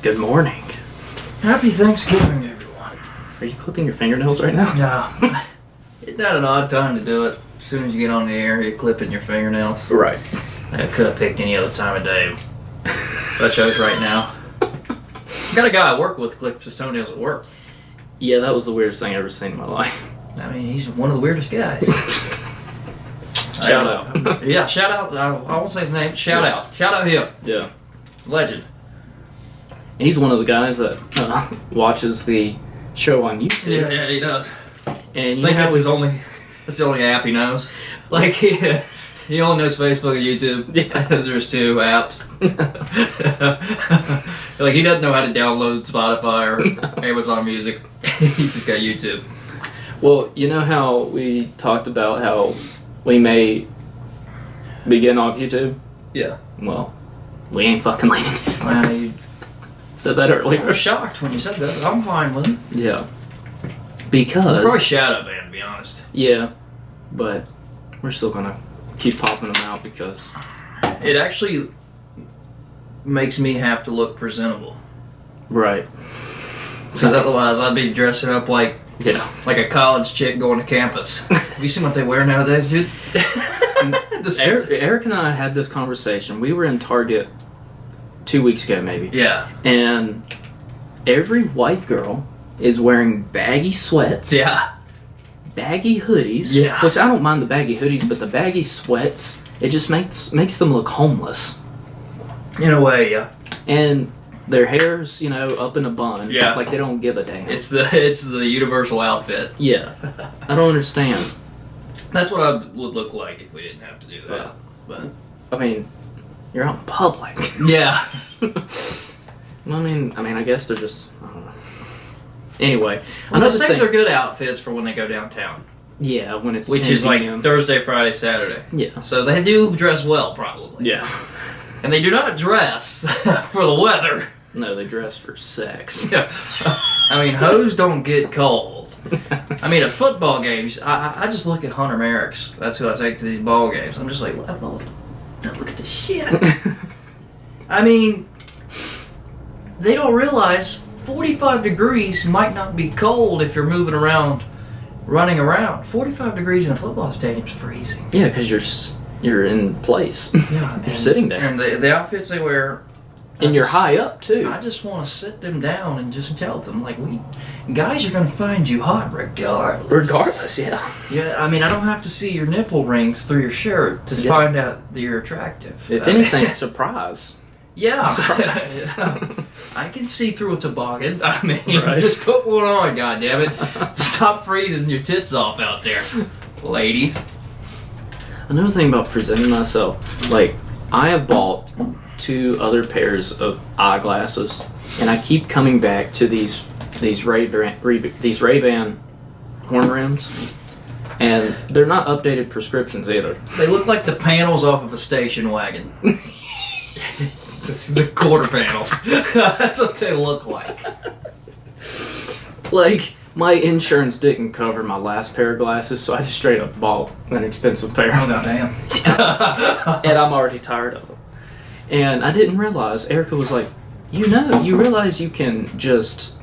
Good morning. Happy Thanksgiving, everyone. Are you clipping your fingernails right now? No. It's not an odd time to do it. As soon as you get on the air, you're clipping your fingernails. Right. I could have picked any other time of day, but I chose right now. Got a guy I work with clips his toenails at work. Yeah, that was the weirdest thing I've ever seen in my life. I mean, he's one of the weirdest guys. Shout out. Yeah, shout out. I won't say his name. Shout out. Shout out him. Yeah. Legend. He's one of the guys that watches the show on YouTube. Yeah, he does. And I think that's the only app he knows. Like, he only knows Facebook and YouTube. Yeah. There's two apps. Like, he doesn't know how to download Spotify or Amazon Music. He's just got YouTube. Well, you know how we talked about how we may be getting off YouTube? Yeah. Well, we ain't fucking leaving. Well, you Said that earlier. I was shocked when you said that. I'm fine with it. Yeah. Because... We're probably shadow banned, to be honest. Yeah. But we're still gonna keep popping them out because... It actually makes me have to look presentable. Right. Because otherwise I'd be dressing up like a college chick going to campus. Have you seen what they wear nowadays, dude? Eric and I had this conversation. We were in Target 2 weeks ago, maybe. Yeah. And every white girl is wearing baggy sweats. Yeah. Baggy hoodies. Yeah. Which I don't mind the baggy hoodies, but the baggy sweats, it just makes them look homeless. In a way, yeah. And their hair's, up in a bun. Yeah. Like they don't give a damn. It's the universal outfit. Yeah. I don't understand. That's what I would look like if we didn't have to do that. Yeah. But I mean, you're out in public. yeah. I guess they're just... I don't know. Anyway. Well, they say they're good outfits for when they go downtown. Yeah, when it's Which 10 is like p.m. Thursday, Friday, Saturday. Yeah. So they do dress well, probably. Yeah. And they do not dress for the weather. No, they dress for sex. Yeah. I mean, hoes don't get cold. I mean, at football games, I just look at Hunter Merrick's. That's who I take to these ball games. I'm just like, look at this shit. I mean, they don't realize 45 degrees might not be cold if you're moving around, running around. 45 degrees in a football stadium is freezing. Yeah, because you're in place. Yeah, you're sitting there. And the outfits they wear... And you're high up, too. I just want to sit them down and just tell them, like, guys are going to find you hot regardless. Regardless, yeah. Yeah, I mean, I don't have to see your nipple rings through your shirt to find out that you're attractive. If anything, surprise. Yeah. Surprise. I can see through a toboggan. I mean, Right. Just put one on, goddammit. Stop freezing your tits off out there, ladies. Another thing about presenting myself, like, I have bought 2 other pairs of eyeglasses, and I keep coming back to these Ray-Ban horn rims, and they're not updated prescriptions either. They look like the panels off of a station wagon. It's the quarter panels. That's what they look like. Like, my insurance didn't cover my last pair of glasses, so I just straight up bought an expensive pair. Oh, goddamn. And I'm already tired of them. And I didn't realize, Erica was like, you realize you can just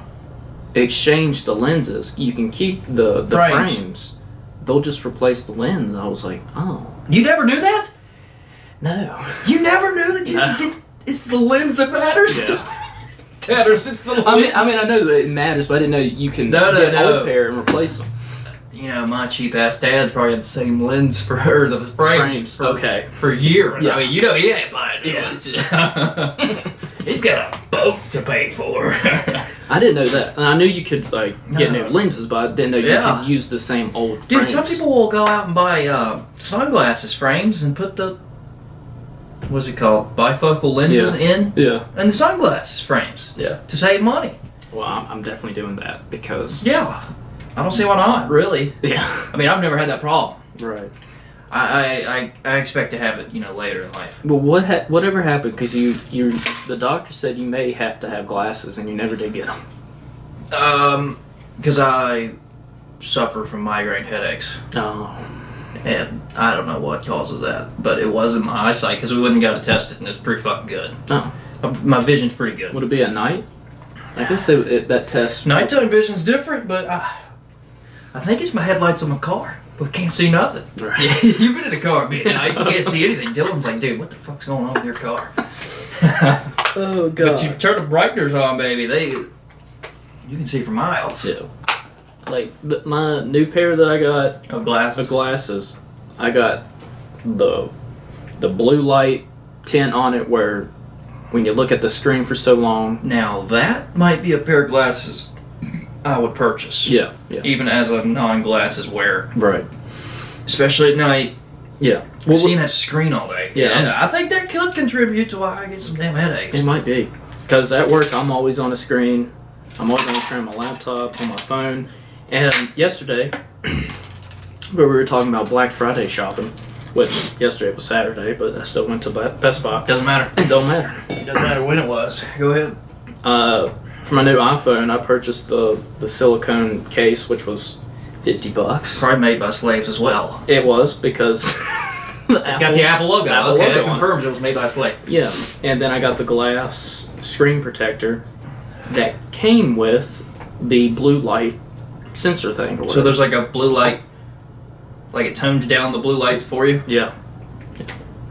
exchange the lenses. You can keep the frames. They'll just replace the lens. I was like, oh. You never knew that? No. You never knew that you could get... It's the lens that matters? Yeah. Tatters, it's the lens. I mean, I know that it matters, but I didn't know you can get an old pair and replace them. You know, my cheap-ass dad's probably had the same lens for her, the frames. For years. Yeah. I mean, he ain't buying new ones. He's got a boat to pay for. I didn't know that. And I knew you could, get new lenses, but I didn't know you could use the same old frames. Dude, some people will go out and buy sunglasses frames and put the... What's it called? Bifocal lenses in? Yeah. And the sunglasses frames. Yeah. To save money. Well, I'm definitely doing that because... Yeah. I don't see why not, really. Yeah. I mean, I've never had that problem. Right. I expect to have it, later in life. But whatever happened? Because the doctor said you may have to have glasses, and you never did get them. Because I suffer from migraine headaches. Oh. And I don't know what causes that, but it wasn't my eyesight because we wouldn't go to test it, and it's pretty fucking good. Oh. My vision's pretty good. Would it be at night? I guess that test. Nighttime vision's different, but I think it's my headlights on my car. We can't see nothing. Right. You've been in a car midnight, you can't see anything. Dylan's like, dude, what the fuck's going on with your car? Oh god. But you turn the brighteners on, baby, you can see for miles. Yeah. Like my new pair that I got Of glasses. I got the blue light tint on it where when you look at the screen for so long. Now that might be a pair of glasses I would purchase. Yeah. Even as a non-glasses wearer. Right. Especially at night. Yeah. Well, seeing that screen all day. Yeah. I think that could contribute to why I get some damn headaches. It might be. Because at work, I'm always on a screen. I'm always on the screen on my laptop, on my phone. And yesterday, we were talking about Black Friday shopping, which yesterday was Saturday, but I still went to Best Buy. Doesn't matter. It don't matter. It doesn't matter when it was. Go ahead. For my new iPhone, I purchased the silicone case, which was $50. Probably made by slaves as well. It was because It's got the Apple logo. Apple Okay, logo that confirms it was made by a slave. Yeah, and then I got the glass screen protector that came with the blue light sensor thing. Or whatever. So there's like a blue light, like it tones down the blue lights for you? Yeah.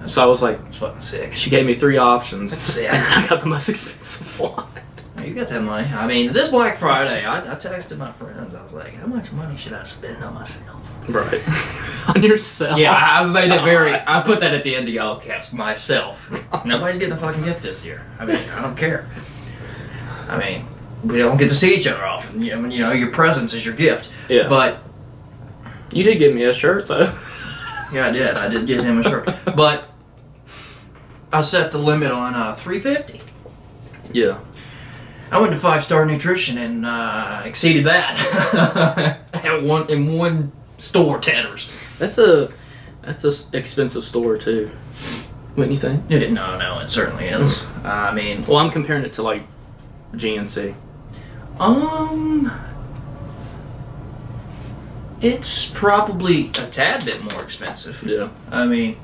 So I was like, That's fucking sick. she gave me 3 options. That's sick. And I got the most expensive one. You got that money. I mean, this Black Friday, I texted my friends. I was like, how much money should I spend on myself? Right. On yourself. Yeah, I made it very... I put that at the end of all caps. Myself. Nobody's getting a fucking gift this year. I mean, I don't care. I mean, we don't get to see each other often. I mean, you know, your presence is your gift. Yeah. But... You did give me a shirt, though. Yeah, I did. I did get him a shirt. But... I set the limit on $350. Yeah. I went to 5-Star Nutrition and exceeded that in one store, Tanner's. That's a expensive store too, wouldn't you think? No, it certainly is. I mean, Well, I'm comparing it to like GNC. it's probably a tad bit more expensive. Yeah. I mean,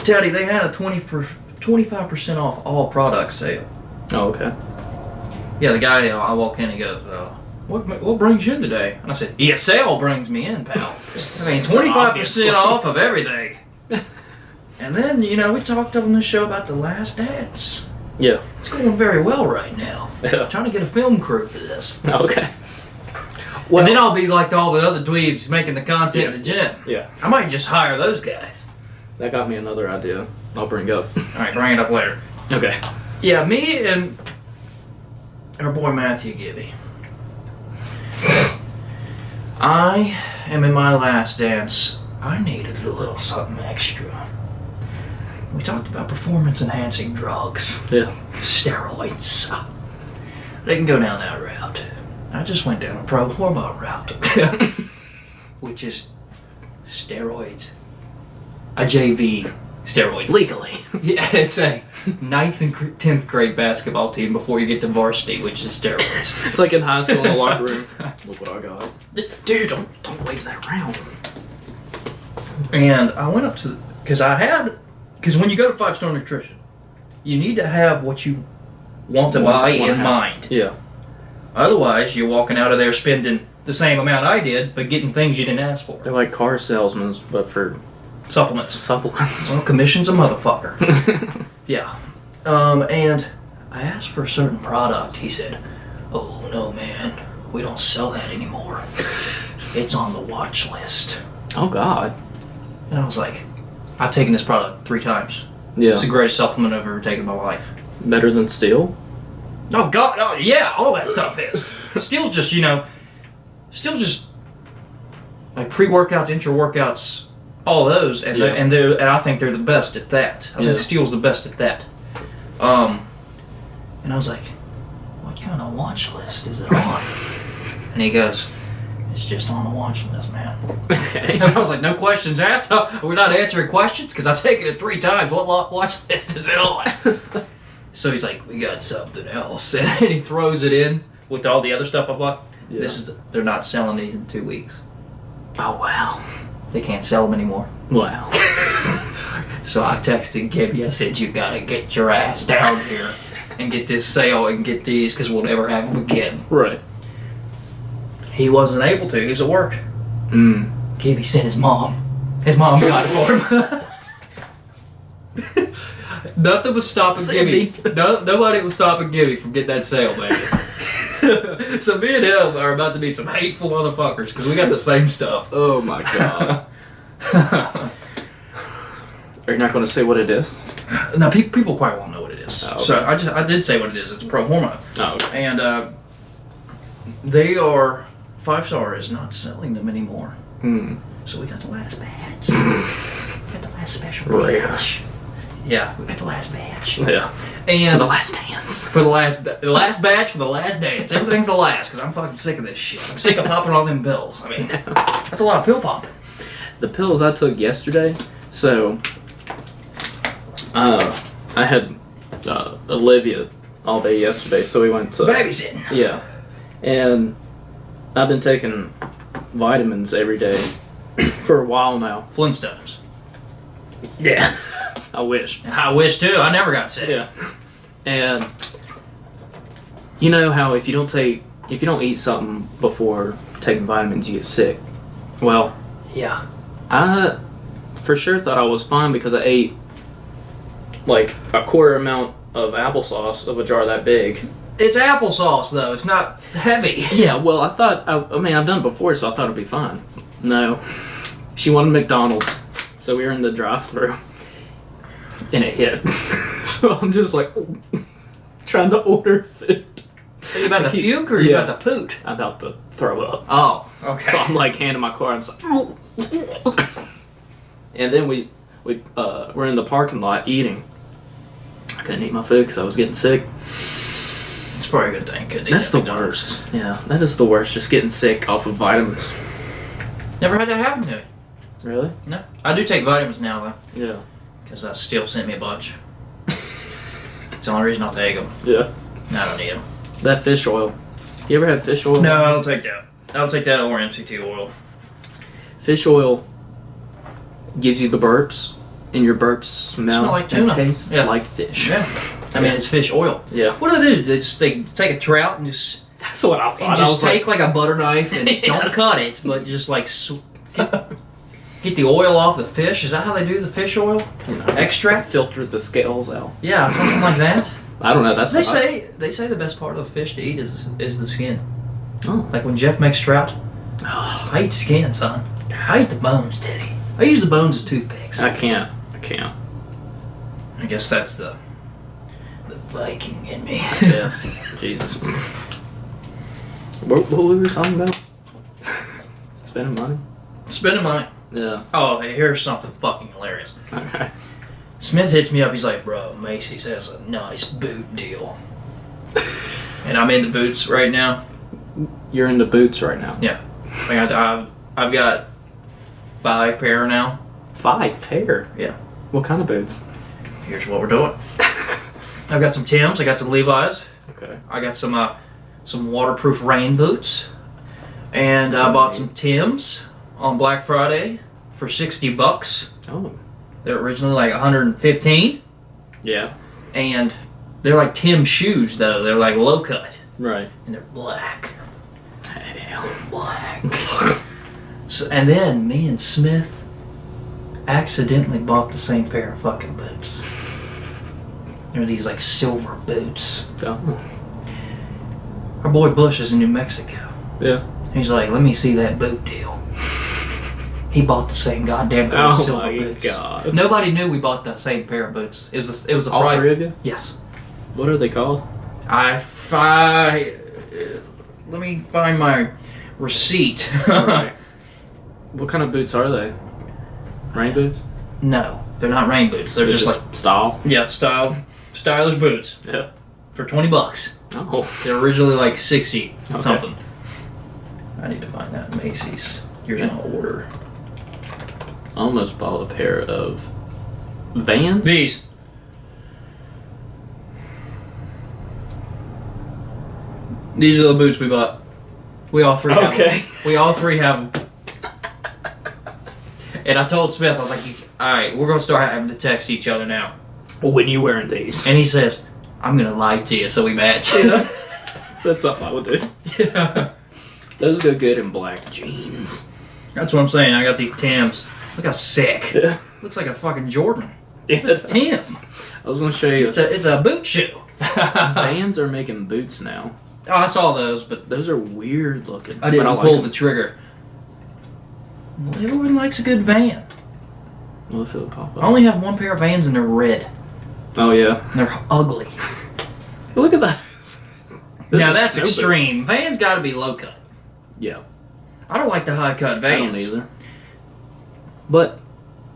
Teddy, they had a 25% off all products sale. Oh, okay. Yeah, the guy, I walk in, he goes, what brings you in today? And I said, ESL brings me in, pal. I mean, 25% off of everything. And then, you know, we talked on the show about The Last Dance. Yeah. It's going very well right now. Yeah. I'm trying to get a film crew for this. Okay. Well, and then I'll be like all the other dweebs making the content in the gym. Yeah. I might just hire those guys. That got me another idea. I'll bring up. Alright, bring it up later. Okay. Yeah, me and our boy Matthew Gibby. I am in my last dance. I needed a little something extra. We talked about performance-enhancing drugs. Yeah. Steroids. They can go down that route. I just went down a pro-hormone route. Which is steroids. A JV steroid. Legally. Yeah, it's a 9th and 10th grade basketball team before you get to varsity, which is steroids. It's like in high school in the locker room. Look what I got. Dude, Don't wave that around. and I went up to... Because when you go to 5-Star Nutrition, you need to have what you want to buy in mind. Yeah. Otherwise, you're walking out of there spending the same amount I did, but getting things you didn't ask for. They're like car salesmen, but for Supplements. supplements. Well, commission's a motherfucker. Yeah. And I asked for a certain product. He said, oh, no, man. We don't sell that anymore. It's on the watch list. Oh, God. And I was like, I've taken this product 3 times. Yeah. It's the greatest supplement I've ever taken in my life. Better than steel? Oh, God. Oh, yeah. All that stuff is. Steel's just, like pre-workouts, intra-workouts, all those, and Yeah. and I think they're the best at that. I think Steel's the best at that. And I was like, what kind of watch list is it on? And he goes, it's just on the watch list, man. Okay. And I was like, no questions asked? We're not answering questions? Because I've taken it 3 times. What watch list is it on? So he's like, we got something else. And then he throws it in with all the other stuff I bought. Yeah. They're not selling these in 2 weeks. Oh, wow. They can't sell them anymore. Wow. So I texted Gibby. I said, you gotta get your ass down here and get this sale and get these because we'll never have them again. Right. He wasn't able to. He was at work. Gibby sent his mom. His mom got it for him. Nothing was stopping Gibby. Nobody was stopping Gibby from getting that sale, baby. So me and him are about to be some hateful motherfuckers because we got the same stuff. Oh my god. Are you not going to say what it is? No, people probably won't know what it is. Oh, okay. So I did say what it is. It's pro hormone. Oh, okay. And they are 5-Star is not selling them anymore. So we got the last batch. We got the last special batch. Yeah, we got the last batch. Yeah. And for the last dance. For the last batch for the last dance. Everything's the last because I'm fucking sick of this shit. I'm sick of popping all them pills. I mean, that's a lot of pill popping. The pills I took yesterday. So, I had Olivia all day yesterday, so we went to babysitting. Yeah, and I've been taking vitamins every day for a while now. Flintstones. Yeah, I wish. I wish too. I never got sick. Yeah, and you know how if you don't eat something before taking vitamins, you get sick. Well, yeah, I for sure thought I was fine because I ate like a quarter amount of applesauce of a jar that big. It's applesauce though. It's not heavy. Yeah, well, I thought, I mean, I've done it before, so I thought it'd be fine. No. She wanted McDonald's, so we were in the drive-thru, and it hit. So I'm just like, trying to order food. Are you about to puke or are you about to poot? I'm about to throw up. Oh, okay. So I'm like handing my car, I'm just like, and then we're in the parking lot eating. I couldn't eat my food because I was getting sick. It's probably a good thing. That's the worst. Yeah, that is the worst. Just getting sick off of vitamins. Never had that happen to me. Really? No. I do take vitamins now though. Yeah. Because Steel sent me a bunch. It's the only reason I'll take them. Yeah. No, I don't need them. That fish oil. You ever had fish oil? No, I'll take that. I'll take that or MCT oil. Fish oil gives you the burps, and your burps smell like and tuna. taste Yeah. like fish. Yeah. I mean, it's fish oil. Yeah. What do? They just take a trout and just That's what I thought. and just take like a butter knife and don't cut it, but just like get the oil off the fish. Is that how they do the fish oil? Extract? Filter the scales out. Yeah, something like that. I don't know. That's They what say the best part of the fish to eat is the skin. Oh. Like when Jeff makes trout, I eat the skin, son. I eat the bones, Teddy. I use the bones as toothpicks. I can't. I guess that's the Viking in me. Yes. Jesus. What we were talking about? Spending money? Spending money. Yeah. Oh, hey, here's something fucking hilarious. Okay. Smith hits me up. He's like, bro, Macy's has a nice boot deal. And I'm into boots right now. You're into boots right now? Yeah. I've got 5 pair now. 5 pair? Yeah. What kind of boots? Here's what we're doing. I've got some Timbs. I got some Levi's. Okay. I got some waterproof rain boots. And I bought some Timbs on Black Friday for $60. Oh. They're originally like $115. Yeah. And they're like Tim's shoes though. They're like low cut. Right. And they're black. Hell. They're black. So, and then me and Smith accidentally bought the same pair of fucking boots. They're these like silver boots. Oh. Our boy Bush is in New Mexico. Yeah. He's like, let me see that boot deal. He bought the same goddamn pair of silver boots. Oh my god. Nobody knew we bought the same pair of boots. It was a All private. 3 of you? Yes. What are they called? Let me find my receipt. Right. What kind of boots are they? Rain boots? No, they're not rain boots. They're just like style. yeah, stylish boots Yeah. for $20. Oh. They're originally like 60 Okay. something. I need to find that in Macy's. Here's an order. I almost bought a pair of Vans. These. These are the boots we bought. We all 3 have them. Okay. We all 3 have them. And I told Smith, I was like, alright, we're going to start having to text each other now. When you wearing these? And he says, I'm going to lie to you so we match. Yeah. That's something I would do. Yeah. Those go good in black jeans. That's what I'm saying. I got these Tims. Look how sick. Yeah. Looks like a fucking Jordan. Yeah, It's a Tim. I was going to show you. It's a boot shoe. Vans are making boots now. Oh, I saw those, but Those are weird looking. I didn't but pull like the trigger. Everyone likes a good van. Well, if it'll pop up. I only have one pair of Vans and they're red. Oh, yeah. And they're ugly. Look at those. Now that's Snow boots. extreme. Vans got to be low cut. Yeah. I don't like the high cut I Vans. don't either. But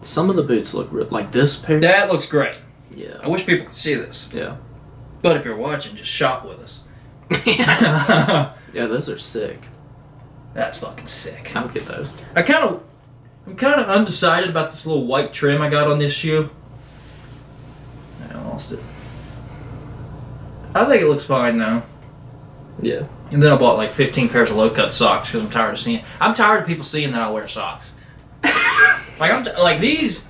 some of the boots look like this pair. That looks great. Yeah. I wish people could see this. Yeah. But if you're watching, just shop with us. Yeah, those are sick. That's fucking sick. I would get those. I'm kind of undecided about this little white trim I got on this shoe. I lost it. I think it looks fine now. Yeah. And then I bought like 15 pairs of low-cut socks because I'm tired of seeing. I'm tired of people seeing that I wear socks. like these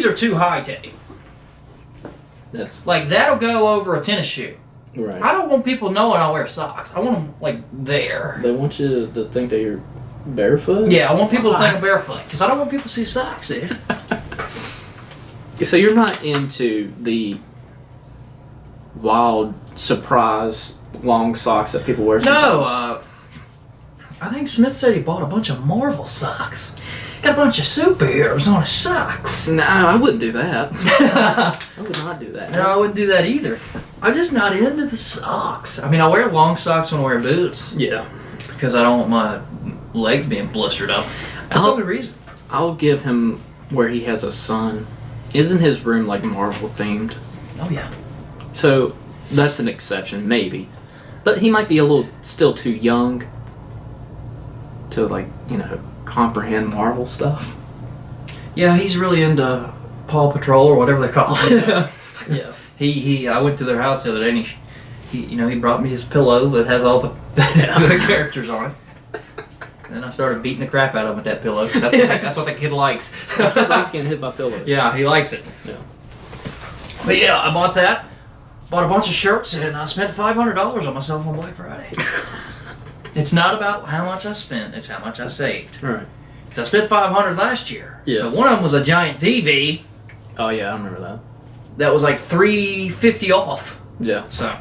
are too high tech. That's Like that'll go over a tennis shoe. right. I don't want people knowing I wear socks. I want them like there. They want you to think that you're barefoot? Yeah, I want people to think I'm barefoot because I don't want people to see socks, dude. So you're not into the wild surprise long socks that people wear sometimes? No, I think Smith said he bought a bunch of Marvel socks. Got a bunch of superheroes on his socks. No, I wouldn't do that. I would not do that. No, I wouldn't do that either. I'm just not into the socks. I mean, I wear long socks when I wear boots Yeah. because I don't want my legs being blistered up. That's the I'll- only reason. I'll give him where he has a son. Isn't his room like Marvel themed? Oh, yeah. So that's an exception, maybe. But he might be a little still too young to comprehend Marvel stuff. Yeah, he's really into Paw Patrol or whatever they call it. Yeah. I went to their house the other day and he brought me his pillow that has all the, the characters on it. And then I started beating the crap out of him with that pillow because that's what the kid likes. He likes getting hit by pillows. Yeah, he likes it. Yeah. But yeah, I bought that. Bought a bunch of shirts and I spent $500 on myself on Black Friday. It's not about how much I spent, it's how much I saved. Right. Because I spent $500 last year. Yeah. But one of them was a giant TV Oh yeah, I remember that. that was like $350 off. Yeah. So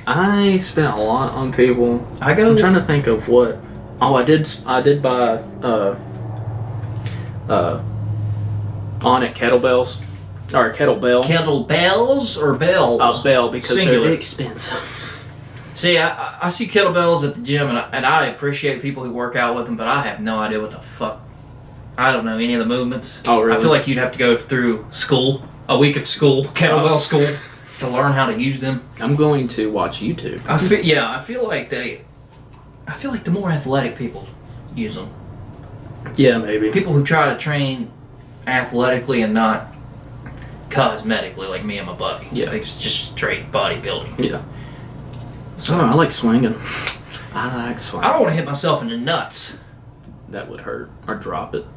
I spent a lot on people. I go. I'm trying to think of what. Oh, I did buy on it kettlebells or kettlebell. Kettlebells or bells? Bell because Singular. they're expensive. See, I see kettlebells at the gym, and I appreciate people who work out with them, but I have no idea what the fuck. I don't know any of the movements. Oh, really? I feel like you'd have to go through school, a week of school, kettlebell school, to learn how to use them. I'm going to watch YouTube. I feel like the more athletic people use them. Yeah, maybe. People who try to train athletically and not cosmetically, like me and my buddy. Yeah. Like it's just straight bodybuilding. Yeah. So I like swinging. I like swinging. I don't want to hit myself in the nuts That would hurt. Or drop it.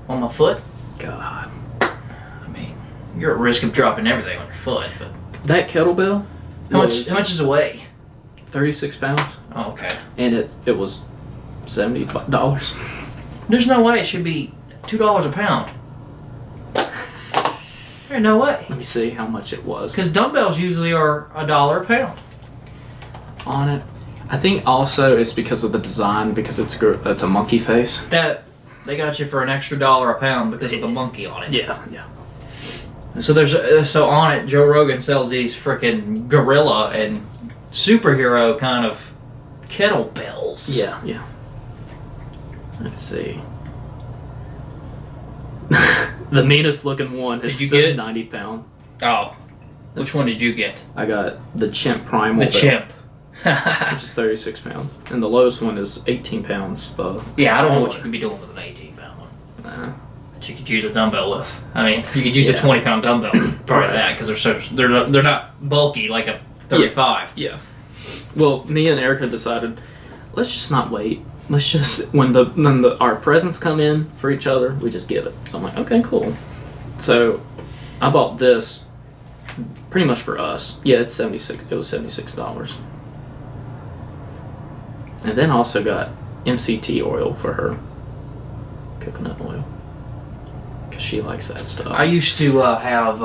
on my foot. God. I mean, you're at risk of dropping everything on your foot, but That kettlebell. how was much does it weigh? 36 pounds, Oh, okay. and it was $70. There's no way it should be $2 a pound. There's no way. Let me see how much it was Because dumbbells usually are $1 a pound. on it. I think also it's because of the design, because it's a monkey face. That they got you for an extra $1 a pound because of the monkey on it. Yeah. So on it, Joe Rogan sells these freaking gorilla and superhero kind of kettlebells. Yeah. Let's see. The meanest looking one is Did you get it? 90 pound. Oh, which one did you get? I got the chimp primal. The belt, chimp. which is 36 pounds, and the lowest one is 18 pounds. Yeah, I don't know what you could be doing with an 18-pound one. That you could use a dumbbell with. I mean, you could use a 20-pound dumbbell. Probably Right. that because they're not bulky like a 35. Yeah. Well, me and Erica decided, let's just not wait. let's just when our presents come in for each other, we just give it. So I'm like, okay, cool. So I bought this pretty much for us. Yeah, it's $76. It was $76. And then I also got MCT oil for her, coconut oil, because she likes that stuff. I used to have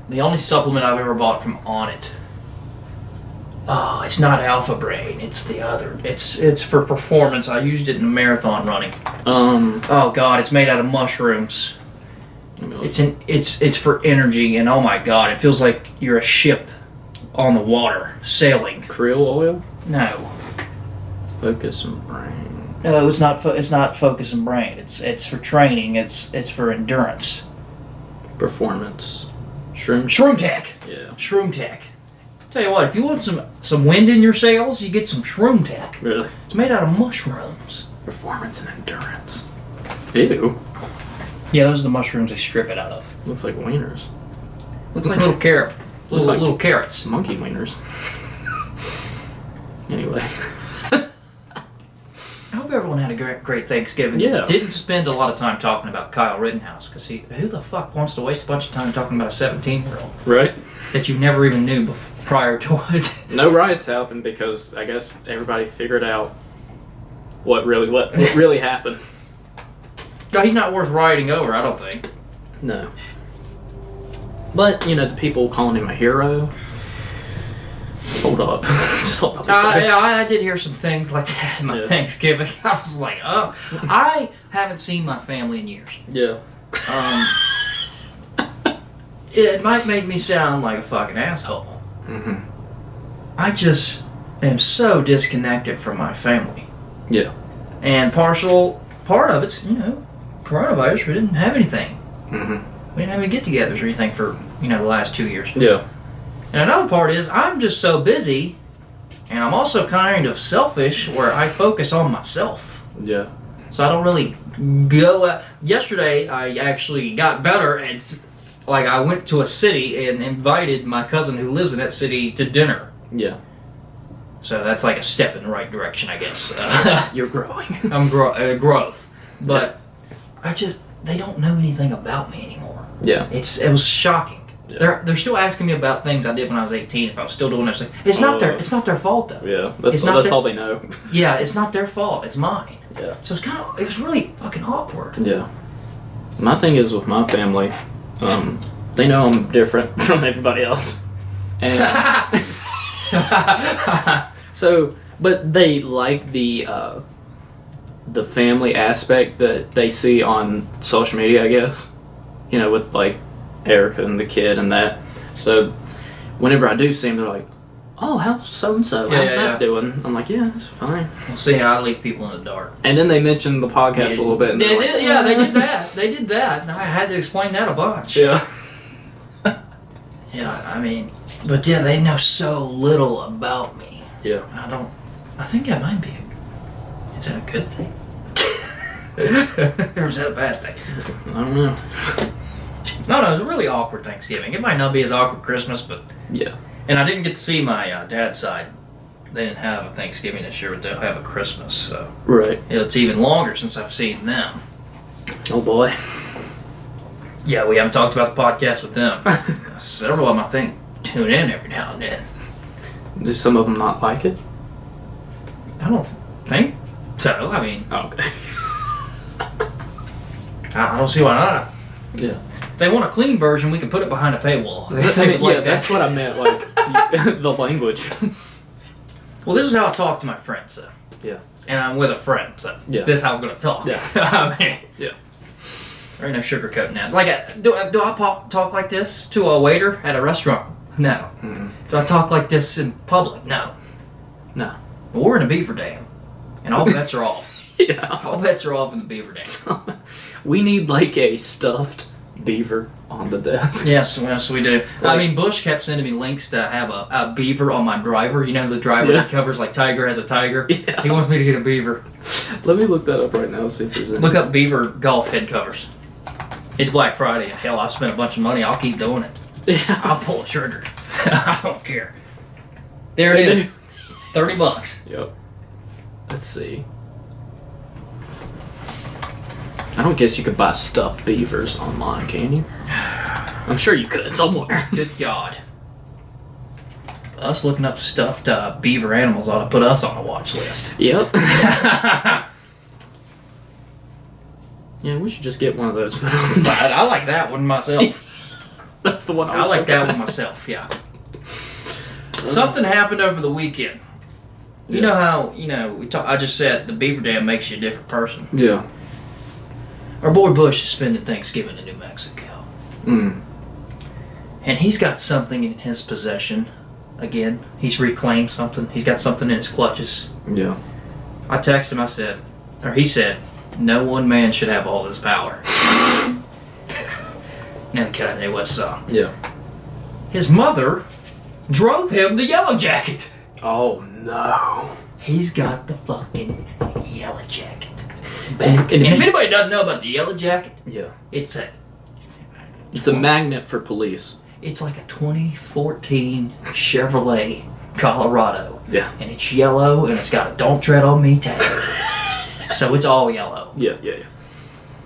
the only supplement I've ever bought from Onnit. Oh, it's not Alpha Brain. It's the other. It's for performance. I used it in marathon running. Oh God, it's made out of mushrooms. It's for energy, and oh my God, it feels like you're a ship on the water sailing. Krill oil? No. Focus and brain. No, it's not. It's not focus and brain. It's for training. It's for endurance. Performance. Shroom. Shroom Tech. Yeah. Shroom Tech. Tell you what, if you want some wind in your sails, you get some Shroom Tech. Really? It's made out of mushrooms. Performance and endurance. Ew. Yeah, those are the mushrooms they strip it out of. Looks like wieners. Looks like little carrot. Little carrots. Monkey wieners. Anyway. I hope everyone had a great Thanksgiving. Yeah. Didn't spend a lot of time talking about Kyle Rittenhouse, because who the fuck wants to waste a bunch of time talking about a 17-year-old Right. that you never even knew prior to it? No riots happened because I guess everybody figured out what really happened. No, he's not worth rioting over, I don't think. No. But, the people calling him a hero. Hold up. Yeah, I did hear some things like that in my Thanksgiving. I was like, oh. I haven't seen my family in years. Yeah. It might make me sound like a fucking asshole. Mm-hmm. I just am so disconnected from my family. Yeah. And part of it's, coronavirus. We didn't have anything. Mm-hmm. We didn't have any get-togethers or anything for, the last 2 years. Yeah. And another part is I'm just so busy, and I'm also kind of selfish where I focus on myself. Yeah. So I don't really go. Yesterday, I actually got better, and I went to a city and invited my cousin who lives in that city to dinner. Yeah. So that's like a step in the right direction, I guess. You're growing. I'm growth, but they don't know anything about me anymore. Yeah. It was shocking. Yeah. They're still asking me about things I did when I was 18. If I was still doing this, it's not their fault though. Yeah, that's all they know. Yeah, it's not their fault. It's mine. Yeah. So it was really fucking awkward. Yeah. My thing is with my family, they know I'm different from everybody else, and so, but they like the family aspect that they see on social media, I guess. With like Erica and the kid and that. So whenever I do see them, they're like, "Oh, how's so and so? How's that doing?" I'm like, "Yeah, it's fine." We'll see how I leave people in the dark. And then they mentioned the podcast a little bit. And they did, like, yeah, they did that. They did that. I had to explain that a bunch. Yeah. Yeah, I mean, but yeah, they know so little about me. Yeah. I think that might be. Is that a good thing? Or is that a bad thing? I don't know. No, it was a really awkward Thanksgiving. It might not be as awkward Christmas, but yeah. And I didn't get to see my dad's side. They didn't have a Thanksgiving this year, but they'll have a Christmas. So Right. it's even longer since I've seen them. Oh boy. Yeah, we haven't talked about the podcast with them. Several of them, I think, tune in every now and then. Do some of them not like it? I don't think so. I mean, Oh, okay. I don't see why not. Yeah. If they want a clean version, we can put it behind a paywall. That's what I meant, like, the language. Well, this is how I talk to my friends, so. Yeah. And I'm with a friend, so Yeah. this is how I'm going to talk. Yeah. I mean, Yeah. there ain't no sugarcoating that. Like, do I talk like this to a waiter at a restaurant? No. Mm-hmm. Do I talk like this in public? No. No. Well, we're in a beaver dam, and all bets are off. Yeah. All bets are off in the beaver dam. We need, like, a stuffed beaver on the desk. Yes, we do. I mean, Bush kept sending me links to have a beaver on my driver. You know, the driver that covers like Tiger has a tiger. Yeah. He wants me to get a beaver. Let me look that up right now, see if there's any. Look up beaver golf head covers. It's Black Friday, and hell, I've spent a bunch of money. I'll keep doing it. Yeah. I'll pull a trigger. I don't care. There it is. $30. Yep. Let's see. I don't guess you could buy stuffed beavers online, can you? I'm sure you could somewhere. Good God. Us looking up stuffed beaver animals ought to put us on a watch list. Yep. Yeah, we should just get one of those. I like that one myself. That's the one I like that one myself, yeah. Something happened over the weekend. You know how, I just said the beaver dam makes you a different person. Yeah. Our boy Bush is spending Thanksgiving in New Mexico. Mm. And he's got something in his possession. Again, he's reclaimed something. He's got something in his clutches. Yeah. I texted him, he said, no one man should have all this power. Now the Kanye West song. Yeah. His mother drove him the Yellow Jacket. Oh, no. He's got the fucking Yellow Jacket back. And if anybody doesn't know about the Yellow Jacket, yeah, it's a magnet for police. It's like a 2014 Chevrolet Colorado. Yeah. And it's yellow, and it's got a "Don't Tread on Me" tag. So it's all yellow. Yeah.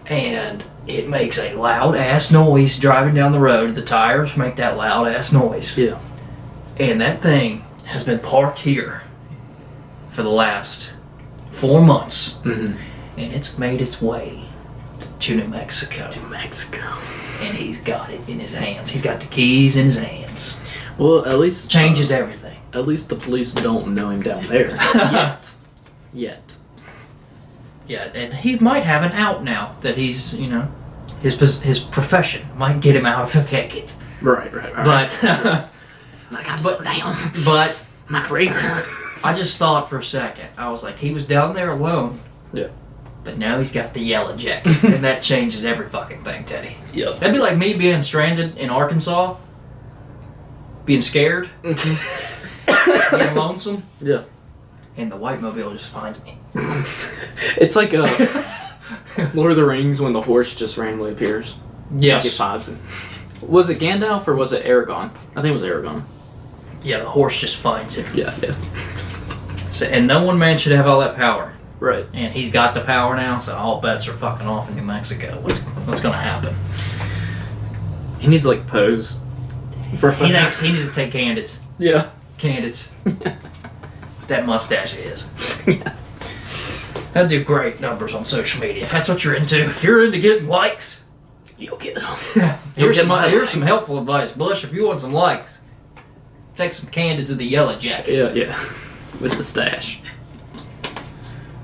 And it makes a loud-ass noise driving down the road. The tires make that loud-ass noise. Yeah. And that thing has been parked here for the last 4 months. Mm-hmm. And it's made its way to New Mexico. And he's got it in his hands. He's got the keys in his hands. Well, at least... Changes everything. At least the police don't know him down there. Yet. Yeah, and he might have an out now that he's, his profession might get him out of the ticket. Right. But... I gotta slow down. But... My career. I just thought for a second. I was like, he was down there alone. Yeah. But now he's got the Yellow Jacket. And that changes every fucking thing, Teddy. Yep. That'd be like me being stranded in Arkansas. Being scared. Being lonesome. Yeah. And the white mobile just finds me. It's like Lord of the Rings when the horse just randomly appears. Yes. Like it finds him. Was it Gandalf or was it Aragorn? I think it was Aragorn. Yeah, the horse just finds him. Yeah. So, and no one man should have all that power. Right. And he's got the power now, so all bets are fucking off in New Mexico. What's gonna happen? He needs to like pose. He needs to take candidates. Yeah. Candidates. That mustache of his. That'd do great numbers on social media. If that's what you're into. If you're into getting likes, You'll get them. here's some helpful advice. Bush, if you want some likes, take some candidates of the Yellow Jacket. Yeah. With the stash.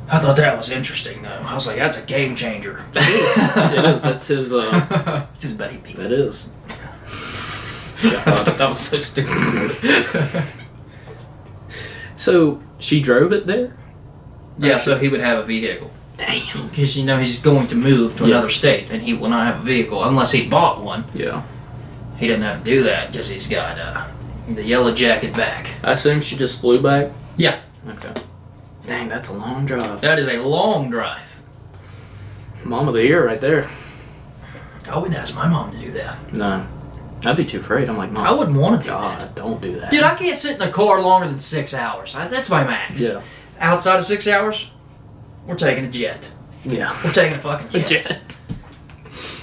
I thought that was interesting, though. I was like, that's a game changer. It is. That's his. It's his baby. That is. I thought that was so stupid. So she drove it there. Yeah, so he would have a vehicle. Damn. Because, he's going to move to another state, and he will not have a vehicle unless he bought one. Yeah. He doesn't have to do that because he's got the Yellow Jacket back. I assume she just flew back. Yeah. Okay. Dang, that's a long drive. That is a long drive. Mom of the year right there. I wouldn't ask my mom to do that. No. I'd be too afraid. I'm like, Mom. I wouldn't want to do God, that. don't do that. Dude, I can't sit in a car longer than 6 hours. That's my max. Yeah. Outside of 6 hours, we're taking a jet. Yeah. We're taking a fucking A jet.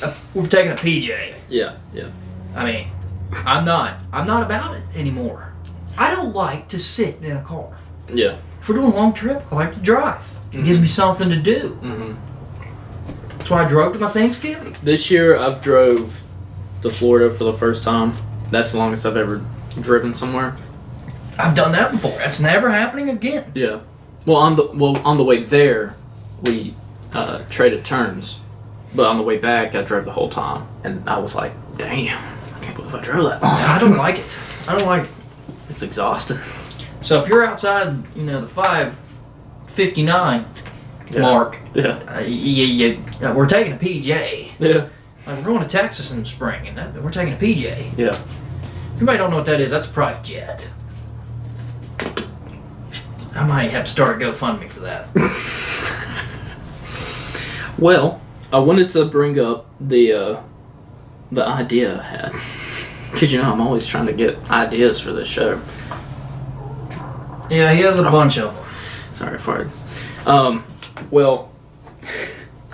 jet. We're taking a PJ. Yeah. I mean, I'm not about it anymore. I don't like to sit in a car. Yeah. If we're doing a long trip, I like to drive. It gives me something to do. Mm-hmm. That's why I drove to my Thanksgiving. This year I've drove to Florida for the first time. That's the longest I've ever driven somewhere. I've done that before. That's never happening again. Yeah. Well, on the way there, we traded turns, but on the way back, I drove the whole time, and I was like, "Damn, I can't believe I drove that long." I don't like it. I don't like it. It's exhausting. So if you're outside, the 5:59 mark, we're taking a PJ. Yeah. Like we're going to Texas in the spring, and we're taking a PJ. Yeah. If anybody don't know what that is, that's a private jet. I might have to start a GoFundMe for that. Well, I wanted to bring up the idea I had, because I'm always trying to get ideas for this show. Yeah, he has a bunch of them. Sorry, farted. Well,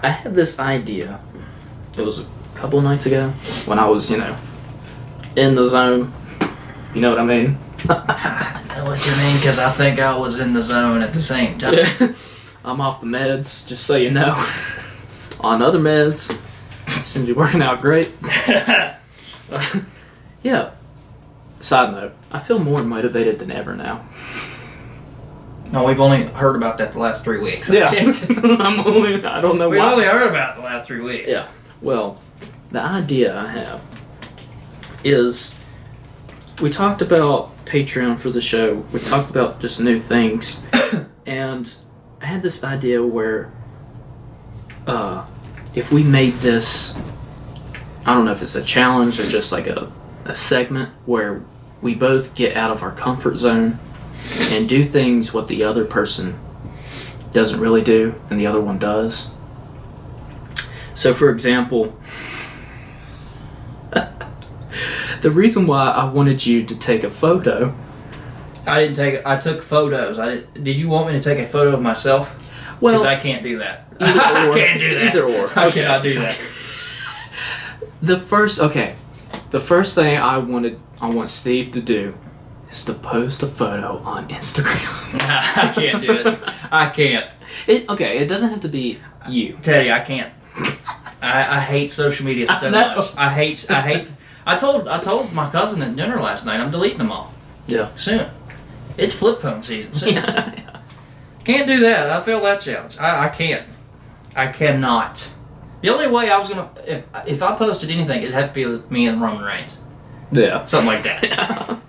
I had this idea. It was a couple nights ago when I was, in the zone. You know what I mean? I know what you mean, because I think I was in the zone at the same time. Yeah. I'm off the meds, just so you know. On other meds. Seems to be working out great. Yeah. Side note, I feel more motivated than ever now. No, we've only heard about that the last 3 weeks. Yeah. I don't know We why. only heard about it the last 3 weeks. Yeah. Well, the idea I have is we talked about Patreon for the show. We talked about just new things. And I had this idea where if we made this, I don't know if it's a challenge or just like a segment where we both get out of our comfort zone and do things what the other person doesn't really do and the other one does. So for example, the reason why I wanted you to take a photo. I took photos. Did you want me to take a photo of myself? Well, because I can't do that. Either or. I can't do that. Either or. I cannot do that. The first thing I want Steve to do is to post a photo on Instagram. I can't do it. I can't. It doesn't have to be you. Teddy, I can't. I hate social media so much. I hate. I told my cousin at dinner last night I'm deleting them all. Yeah. Soon. It's flip phone season soon. Yeah. Can't do that. I failed that challenge. I can't. I cannot. The only way I was gonna if I posted anything, it'd have to be with me and Roman Reigns. Yeah. Something like that.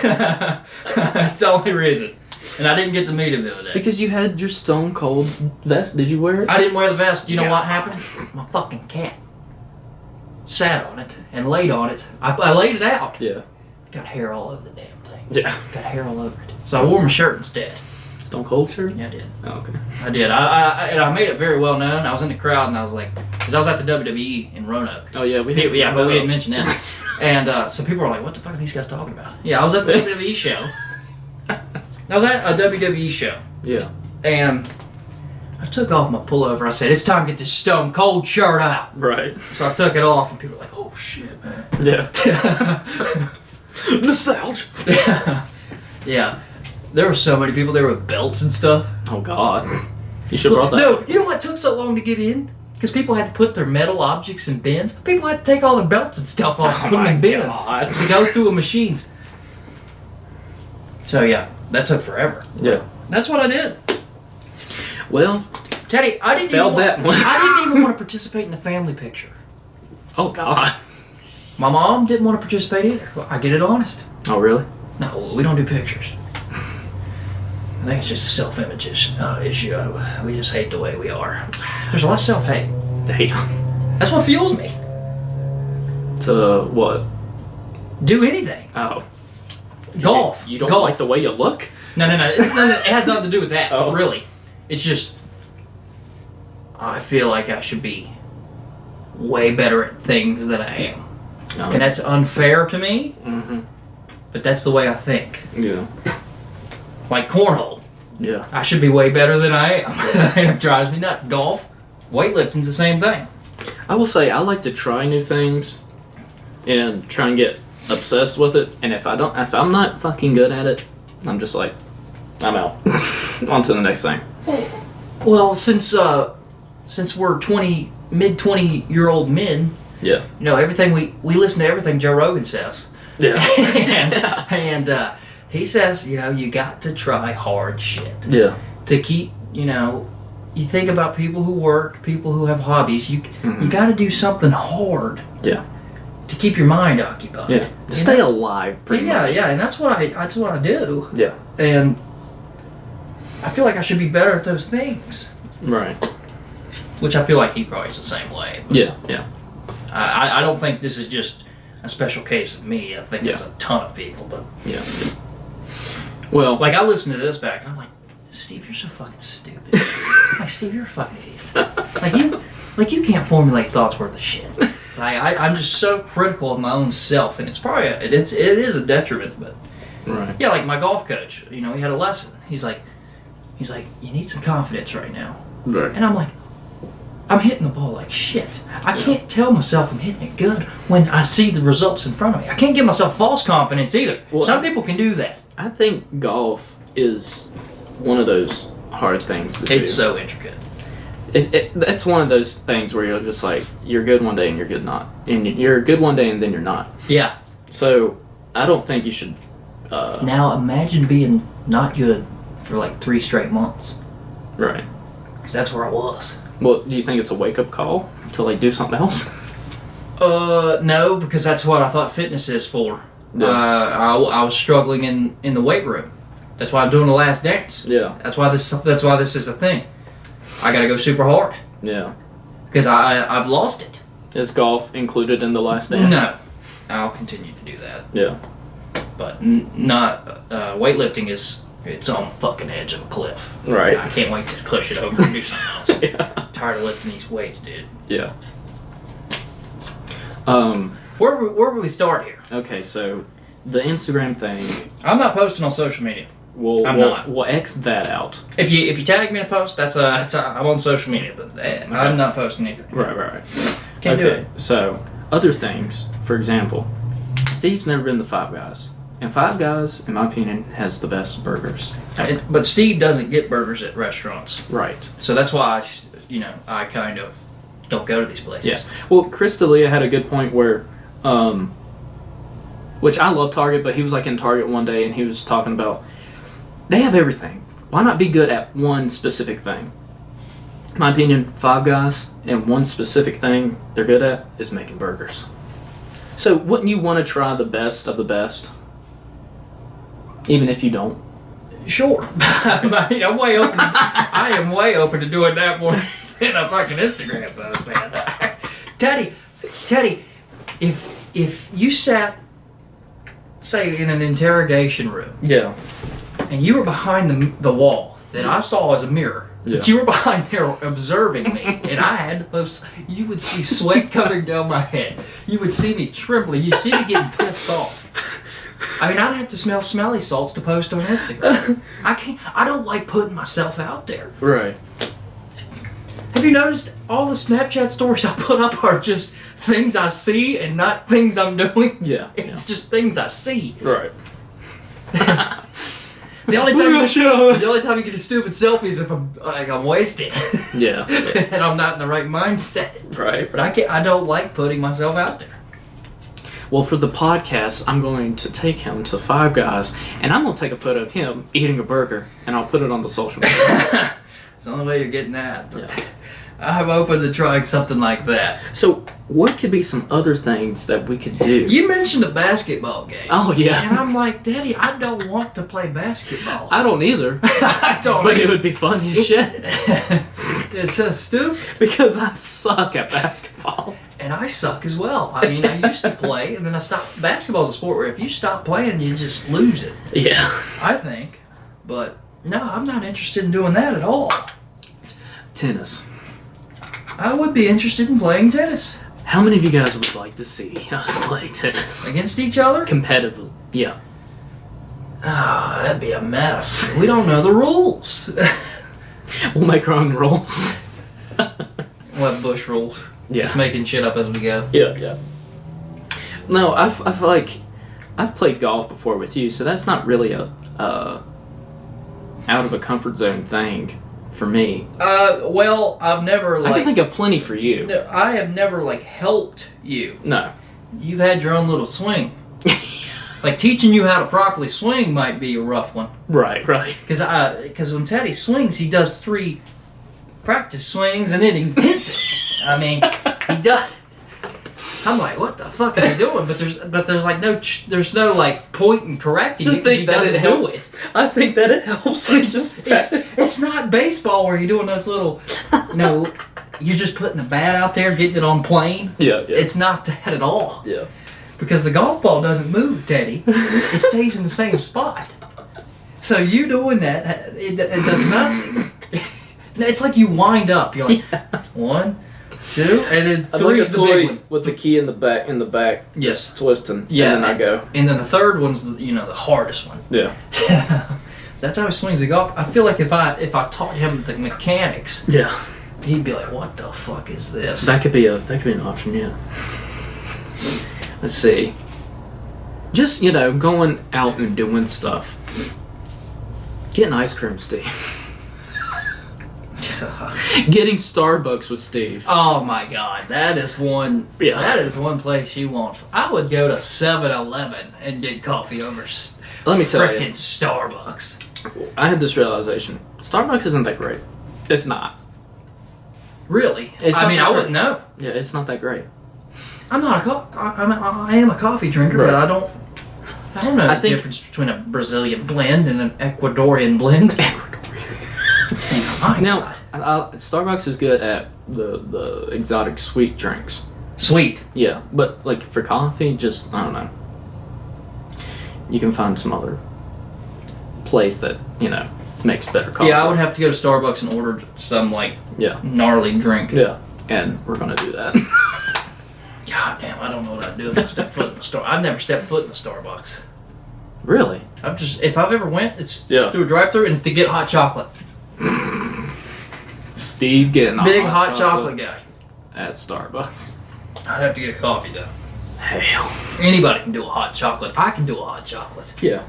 That's the only reason. And I didn't get to meet him the other day. Because you had your Stone Cold vest. Did you wear it? I didn't wear the vest. You know what happened? My fucking cat sat on it and laid on it. I laid it out. Yeah. Got hair all over the damn thing. Yeah. Got hair all over it. So I wore my shirt instead. Stone Cold shirt? Yeah, I did. Oh, okay. I did. I made it very well known. I was in the crowd and I was like, because I was at the WWE in Roanoke. Oh yeah, But we didn't mention that. And so people were like, what the fuck are these guys talking about? Yeah, I was at the WWE show. I was at a WWE show. Yeah. And I took off my pullover. I said, it's time to get this Stone Cold shirt out. Right. So I took it off and people were like, oh shit, man. Yeah. Nostalgia. Yeah. There were so many people there with belts and stuff. Oh God. You should have brought that. No, you know what took so long to get in? Because people had to put their metal objects in bins. People had to take all their belts and stuff off and put them in bins to go through the machines. So yeah, that took forever. Yeah. That's what I did. Well, Teddy, I didn't even want to participate in the family picture. Oh God. My mom didn't want to participate either. Well, I get it honest. Oh really? No, we don't do pictures. I think it's just a self-image issue. We just hate the way we are. There's a lot of self-hate. Damn. That's what fuels me. To what? Do anything. Oh. Golf. You don't Golf. like the way you look? No. It has nothing to do with that. Oh. Really. It's just I feel like I should be way better at things than I am. Oh. And that's unfair to me. Mm-hmm. But that's the way I think. Yeah. Like cornhole. Yeah. I should be way better than I am. And it drives me nuts. Golf, weightlifting's the same thing. I will say I like to try new things and try and get obsessed with it. And if I'm not fucking good at it, I'm just like, I'm out. On to the next thing. Well, since we're mid 20-year-old men, Yeah. you know, everything we listen to everything Joe Rogan says. Yeah. and he says, you know, you got to try hard shit. Yeah. To keep, you know, you think about people who work, people who have hobbies, you got to do something hard. Yeah. To keep your mind occupied. Yeah. Stay alive, pretty much. Yeah, and that's what I do. Yeah. And I feel like I should be better at those things. Right. Which I feel like he probably is the same way. Yeah, yeah. I don't think this is just a special case of me. I think it's a ton of people. But yeah. Well, like I listen to this back and I'm like, Steve, you're so fucking stupid. Like, Steve, you're a fucking idiot. Like you can't formulate thoughts worth of shit. I'm just so critical of my own self, and it's probably it is a detriment. But right. yeah, like my golf coach, you know, he had a lesson. He's like, you need some confidence right now. Right. And I'm like, I'm hitting the ball like shit. I can't tell myself I'm hitting it good when I see the results in front of me. I can't give myself false confidence either. Well, Some people can do that. I think golf is one of those hard things to do. It's so intricate. That's one of those things where you're just like, you're good one day and you're good not. And you're good one day and then you're not. Yeah. So, I don't think you should... Now, imagine being not good for like 3 straight months. Right. Because that's where I was. Well, do you think it's a wake-up call to, like, do something else? No, because that's what I thought fitness is for. Yeah. I was struggling in the weight room. That's why I'm doing the last dance. Yeah. That's why this is a thing. I gotta go super hard. Yeah. Because I've lost it. Is golf included in the last day? No. I'll continue to do that. Yeah. But not weightlifting is it's on the fucking edge of a cliff. Right. I can't wait to push it over and do something else. Yeah. I'm tired of lifting these weights, dude. Yeah. Where would we start here? Okay, so the Instagram thing. I'm not posting on social media. We'll X that out. If you tag me in a post, I'm on social media, but I'm not posting anything. Right. Can't do it. So other things, for example, Steve's never been to Five Guys, and Five Guys, in my opinion, has the best burgers. But Steve doesn't get burgers at restaurants, Right. so that's why I kind of don't go to these places. Yeah. Well, Chris D'Elia had a good point where, which I love Target, but he was like in Target one day and he was talking about they have everything. Why not be good at one specific thing? In my opinion, Five Guys and one specific thing they're good at is making burgers. So wouldn't you want to try the best of the best? Even if you don't? Sure. I'm way open. I am way open to doing that more than a fucking Instagram post, man. Teddy, if you sat, say, in an interrogation room, Yeah. and you were behind the wall that I saw as a mirror, but you were behind there observing me, and I had to post, you would see sweat coming down my head. You would see me trembling. You'd see me getting pissed off. I mean, I'd have to smell smelly salts to post on Instagram. I don't like putting myself out there. Right. Have you noticed all the Snapchat stories I put up are just things I see and not things I'm doing? Yeah. It's just things I see. Right. The only time you get a stupid selfie is if I'm wasted. Yeah. And I'm not in the right mindset. Right. But I don't like putting myself out there. Well, for the podcast, I'm going to take him to Five Guys, and I'm going to take a photo of him eating a burger, and I'll put it on the social media. It's the only way you're getting that. But Yeah. I'm open to trying something like that. So, what could be some other things that we could do? You mentioned the basketball game. Oh, yeah. And I'm like, Daddy, I don't want to play basketball. I don't either. I don't But either. it would be funny as shit. It's so stupid. Because I suck at basketball. And I suck as well. I mean, I used to play, and then I stopped. Basketball's a sport where if you stop playing, you just lose it. Yeah. I think. But, no, I'm not interested in doing that at all. Tennis. I would be interested in playing tennis. How many of you guys would like to see us play tennis? Against each other? Competitively. Yeah. Ah, that'd be a mess. We don't know the rules. We'll make our own rules. What Bush rules? Yeah. Just making shit up as we go. Yeah. No, I feel like I've played golf before with you, so that's not really a out of a comfort zone thing for me. Well, I've never I can think of plenty for you. No, I have never helped you. No. You've had your own little swing. Like teaching you how to properly swing might be a rough one. Right. Because when Teddy swings, he does 3 practice swings and then he hits it. I mean, he does. I'm like, what the fuck is he doing? But there's like there's no like point in correcting it because he doesn't do it. I think that it helps. It's not baseball where you're doing those little, you're just putting the bat out there, getting it on plane. Yeah. It's not that at all. Yeah. Because the golf ball doesn't move, Teddy. It stays in the same spot. So you doing that, it does nothing. It's like you wind up. You're like, 1, 2, and then 3 is the big one. With the key in the back. Yes. Twisting. Yeah. And then I go. And then the third one's the hardest one. Yeah. That's how he swings the golf. I feel like if I taught him the mechanics, Yeah. he'd be like, "What the fuck is this?" That could be an option, yeah. Let's see. Just, going out and doing stuff. Getting ice cream, Steve. Getting Starbucks with Steve. Oh my God, that is one. Yeah. That is one place you want. I would go to 7-Eleven and get coffee over. Let me tell you, frickin' Starbucks. I had this realization: Starbucks isn't that great. It's not. Really? I mean, I wouldn't know. Yeah, it's not that great. I'm not I am a coffee drinker, Right. but I don't know the difference between a Brazilian blend and an Ecuadorian blend. Now, Starbucks is good at the exotic sweet drinks. Sweet. Yeah, but like for coffee, just I don't know. You can find some other place that makes better coffee. Yeah, I would have to go to Starbucks and order some gnarly drink. Yeah, and we're gonna do that. God damn, I don't know what I'd do if I stepped foot in the store. I've never stepped foot in the Starbucks. Really? If I've ever went, it's Yeah. through a drive-through and it's to get hot chocolate. Steve getting a Big hot chocolate guy. at Starbucks. I'd have to get a coffee though. Hell. Anybody can do a hot chocolate. I can do a hot chocolate. Yeah.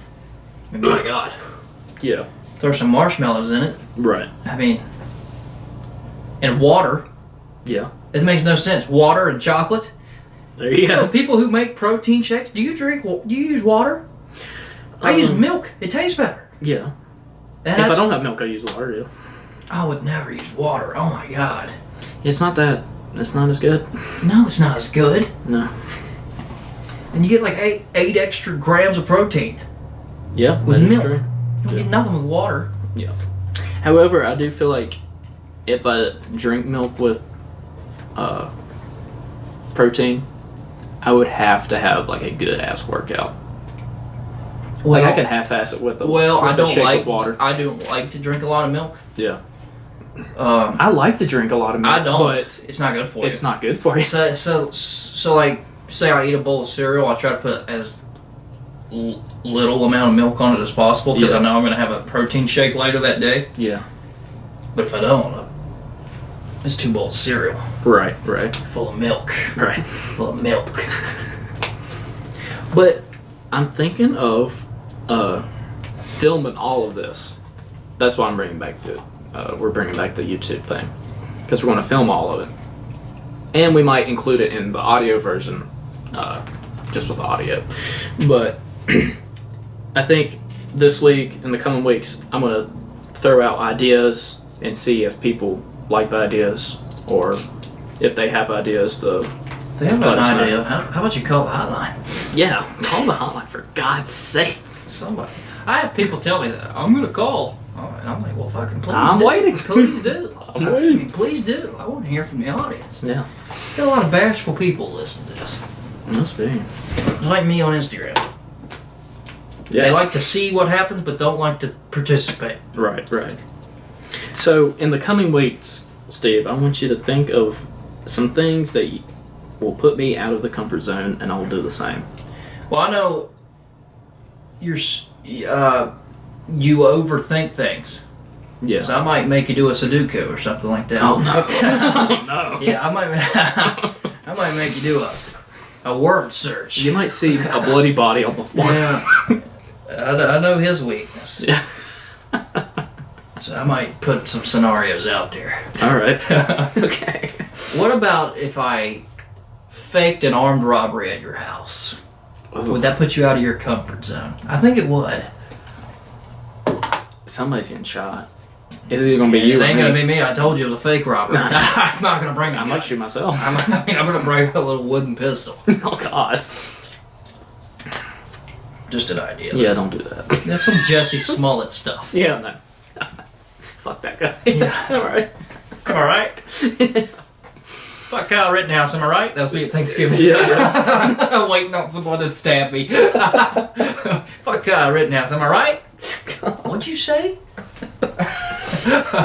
I mean, my God. Yeah. Throw some marshmallows in it. Right. I mean, and water. Yeah. It makes no sense. Water and chocolate. There you go. People who make protein shakes, do you use water? I use milk. It tastes better. Yeah. And If I don't have milk, I use water. Yeah. I would never use water. Oh my God. It's not as good. No, it's not as good. No. And you get like eight extra grams of protein Yeah. with that is milk. true. You don't get nothing with water. Yeah. However, I do feel like if I drink milk with protein, I would have to have like a good ass workout. Like I could half-ass it with a shake with water. I don't like to drink a lot of milk. Yeah. I like to drink a lot of milk. I don't. But it's not good for you. it's not good for you. So like, say I eat a bowl of cereal, I try to put as little amount of milk on it as possible because Yeah. I know I'm going to have a protein shake later that day. Yeah. But if I don't, it's 2 bowls of cereal Right. full of milk. Right. Full of milk. But I'm thinking of filming all of this. That's why I'm bringing back we're bringing back the YouTube thing because we're going to film all of it, and we might include it in the audio version, just with audio. But I think this week and the coming weeks, I'm going to throw out ideas and see if people like the ideas or if they have ideas to. They have let an us know. idea. How about you call the hotline? Yeah, call the hotline for God's sake. Somebody. I have people tell me that I'm going to call. And I'm like, well, fucking please I'm do. waiting. Please do. I'm I waiting. mean, please do. I want to hear from the audience. Yeah, Got a lot of bashful people listening to this. must be. Like me on Instagram. Yeah, They like to see what happens, but don't like to participate. Right. So, in the coming weeks, Steve, I want you to think of some things that will put me out of the comfort zone, and I'll do the same. Well, I know you overthink things. Yeah. So I might make you do a Sudoku or something like that. Oh, no. Oh, no. Yeah, I might make you do a word search. You might see a bloody body on the floor. Yeah. I know his weakness. Yeah. So I might put some scenarios out there. All right. Okay. What about if I faked an armed robbery at your house? Oh, Would that put you out of your comfort zone? I think it would. somebody's getting shot. It's either gonna be you. It ain't or gonna me. be me. I told you it was a fake robbery. I'm not gonna bring a I gun. might shoot myself. I'm gonna bring a little wooden pistol. Oh God. Just an idea. Yeah, don't do that. That's some Jesse Smollett stuff. Yeah, no. Fuck that guy. Yeah. All right. Am I right? Fuck Kyle Rittenhouse, am I right? That was me at Thanksgiving. Yeah. Waiting on someone to stab me. Fuck Kyle Rittenhouse, am I right? What'd you say?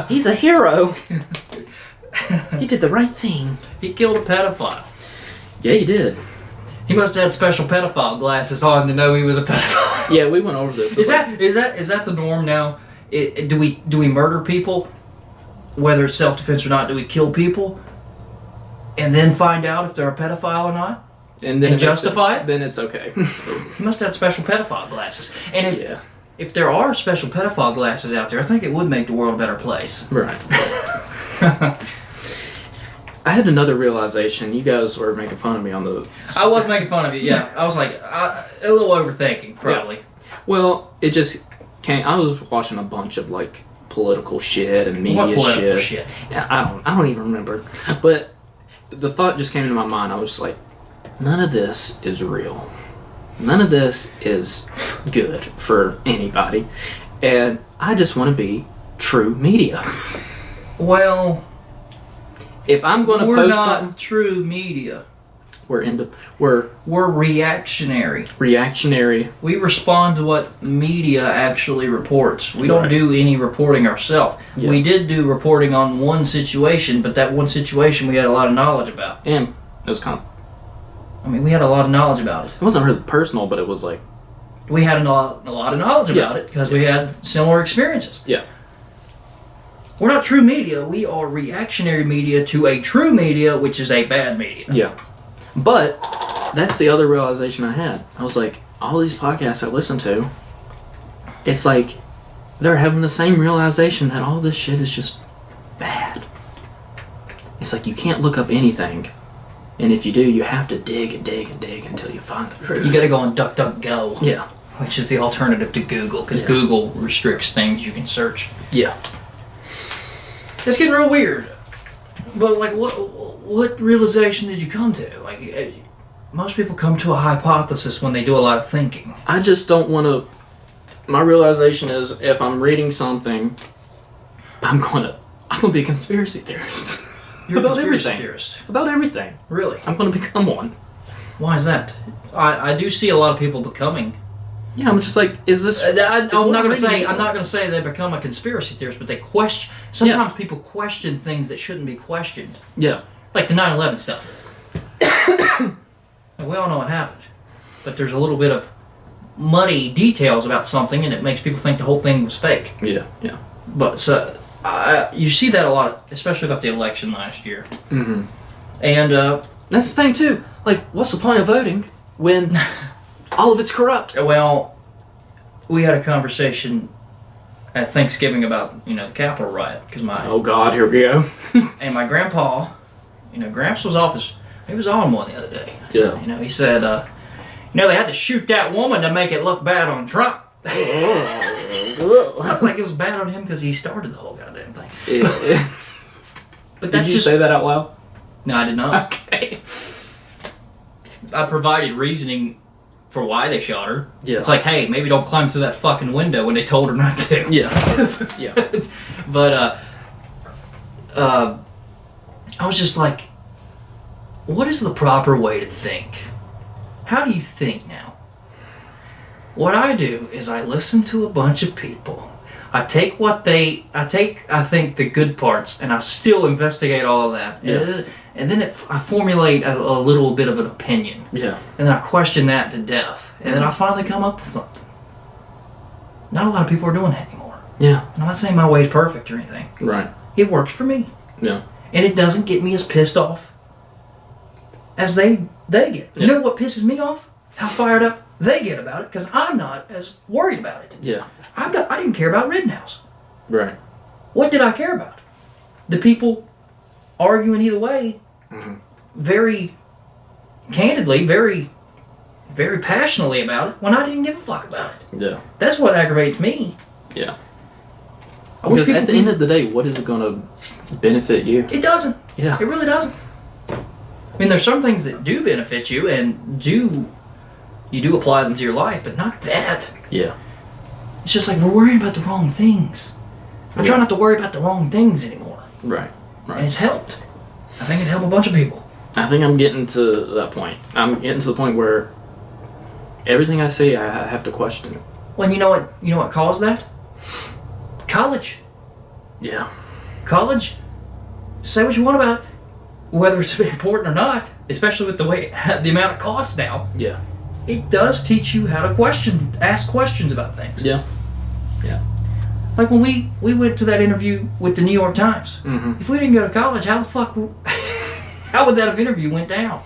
He's a hero. He did the right thing. He killed a pedophile. Yeah, he did. He must have had special pedophile glasses on to know he was a pedophile. Yeah, we went over this. Is that the norm now? Do we murder people whether it's self-defense or not, do we kill people and then find out if they're a pedophile or not? And then justify it? Then it's okay. He must have special pedophile glasses. And Yeah. if there are special pedophile glasses out there, I think it would make the world a better place. Right. I had another realization. You guys were making fun of me on the... I was making fun of you, yeah. I was like, a little overthinking, probably. Yeah. Well, it just came... I was watching a bunch of, like, political shit and media What political shit? Yeah, I don't even remember. But the thought just came into my mind. I was like, none of this is real. None of this is good for anybody. And I just want to be true media. Well... If I'm going to we're post not something... true media. We're reactionary. Reactionary. We respond to what media actually reports. We don't Right. do any reporting ourselves. Yeah. We did do reporting on one situation, but that one situation we had a lot of knowledge about. And it was kind of... I mean, we had a lot of knowledge about it. It wasn't really personal, but it was like... We had a lot of knowledge about it because we had similar experiences. Yeah. We're not true media. We are reactionary media to a true media, which is a bad media. Yeah. But that's the other realization I had. I was like, all these podcasts I listen to, it's like they're having the same realization that all this shit is just bad. It's like you can't look up anything. And if you do, you have to dig and dig and dig until you find the truth. You gotta go on DuckDuckGo. Yeah. Which is the alternative to Google, because Yeah. Google restricts things you can search. Yeah. It's getting real weird. But, like, what realization did you come to? Like, most people come to a hypothesis when they do a lot of thinking. I just don't want to... My realization is if I'm reading something, I'm gonna be a conspiracy theorist. You're About a conspiracy everything. theorist. About everything. Really? I'm gonna become one. Why is that? I do see a lot of people becoming. Yeah, I'm just like, is this... I'm not gonna say reading? I'm not gonna say they become a conspiracy theorist, but they question. Sometimes people question things that shouldn't be questioned, Yeah. like the 9/11 stuff. We all know what happened, but there's a little bit of muddy details about something, and it makes people think the whole thing was fake. Yeah, yeah. But so you see that a lot, especially about the election last year. Mm-hmm. And That's the thing, too. Like, what's the point of voting when all of it's corrupt? well, we had a conversation at Thanksgiving about the Capitol riot because Oh, God, here we go. and my grandpa, Gramps was he was on one the other day. Yeah. He said, they had to shoot that woman to make it look bad on Trump. I was like, it was bad on him because he started the whole goddamn thing. Yeah. But Did that's you just say that out loud? no, I did not. Okay. I provided reasoning for why they shot her. Yeah. It's like, hey, maybe don't climb through that fucking window when they told her not to. Yeah. Yeah. But I was just like, what is the proper way to think? How do you think now? What I do is I listen to a bunch of people. I think the good parts, and I still investigate all of that. Yeah. And then I formulate a little bit of an opinion. Yeah. And then I question that to death. And then I finally come up with something. Not a lot of people are doing that anymore. Yeah. And I'm not saying my way's perfect or anything. Right. It works for me. Yeah. And it doesn't get me as pissed off as they get. You Yeah. know what pisses me off? How fired up they get about it, because I'm not as worried about it. Yeah. I didn't care about Rittenhouse. Right. What did I care about? The people arguing either way, very candidly, very, very passionately about it, when I didn't give a fuck about it. Yeah. That's what aggravates me. Yeah. I wish Because at the people- end of the day, what is it going to benefit you? It doesn't. Yeah. It really doesn't. I mean, there's some things that do benefit you, and you do apply them to your life, but not that. Yeah. It's just like we're worrying about the wrong things. I try not to worry about the wrong things anymore. Right. And it's helped. I think it helped a bunch of people. I think I'm getting to that point. I'm getting to the point where everything I say, I have to question. Well, you know what caused that? College. Yeah. College. Say what you want about it, whether it's important or not, especially with the amount of costs now. Yeah. It does teach you how to ask questions about things. Yeah. Yeah. Like when we went to that interview with the New York Times. Mm-hmm. If we didn't go to college, how the fuck... how would that interview went down?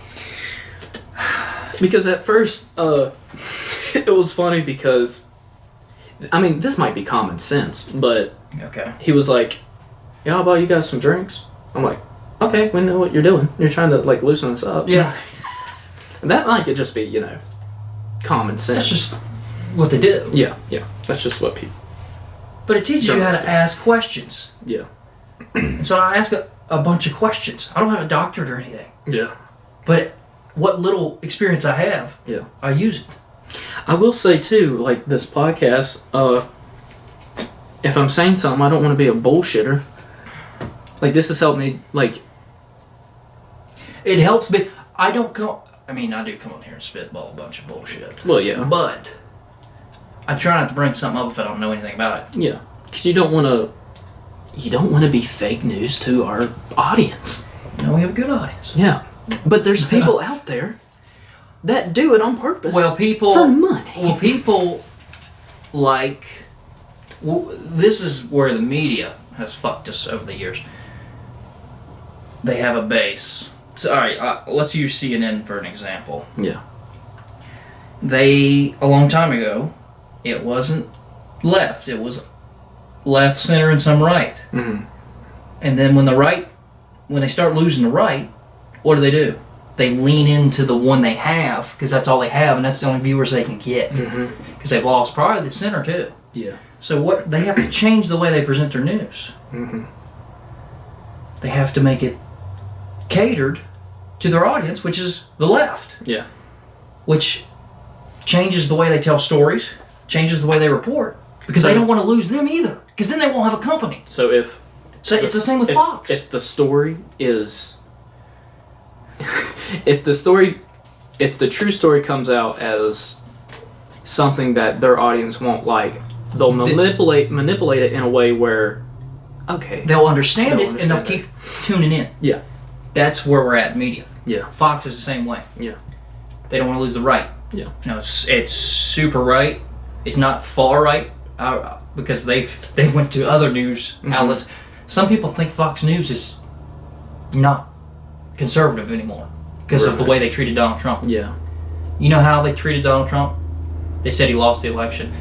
Because at first, it was funny because, I mean, this might be common sense, but Okay. he was like, "Yeah, I'll buy you guys some drinks." I'm like, "Okay, we know what you're doing. You're trying to like loosen us up." Yeah. And that might could just be, you know, common sense. That's just what they do. Yeah. That's just what people. But it teaches you how to ask questions. Yeah. And so I ask a bunch of questions. I don't have a doctorate or anything. Yeah. But what little experience I have, Yeah. I use it. I will say too, like this podcast, if I'm saying something, I don't want to be a bullshitter. Like this has helped me. Like It helps me. I don't come... I mean, I do come on here and spitball a bunch of bullshit. well, yeah, But I try not to bring something up if I don't know anything about it. yeah, because you don't want to. You don't want to be fake news to our audience. You know, we have a good audience. Yeah, but there's people out there that do it on purpose. Well, people... for money. Well, people like... Well, this is where the media has fucked us over the years. They have a base. So, all right, let's use CNN for an example. Yeah. They, a long time ago, it wasn't left. It was left, center, and some right. Mm-hmm. And then when they start losing the right, what do? They lean into the one they have, because that's all they have, and that's the only viewers they can get. Because they've lost probably the center, too. Yeah. So what they have to change the way they present their news. Mm-hmm. They have to make it catered to their audience, which is the left. Yeah. Which changes the way they tell stories, changes the way they report, because they don't want to lose them either, because then they won't have a company. So So it's the same with Fox. If the story is, if the true story comes out as something that their audience won't like, they'll manipulate it in a way where, okay, they'll understand They'll it, and they'll understand keep tuning in. yeah, That's where we're at in media. yeah, Fox is the same way. yeah, They don't want to lose the right. yeah, No, it's super right. It's not far right, because they went to other news outlets. Some people think Fox News is not conservative anymore because of the way they treated Donald Trump. yeah, You know how they treated Donald Trump? They said he lost the election,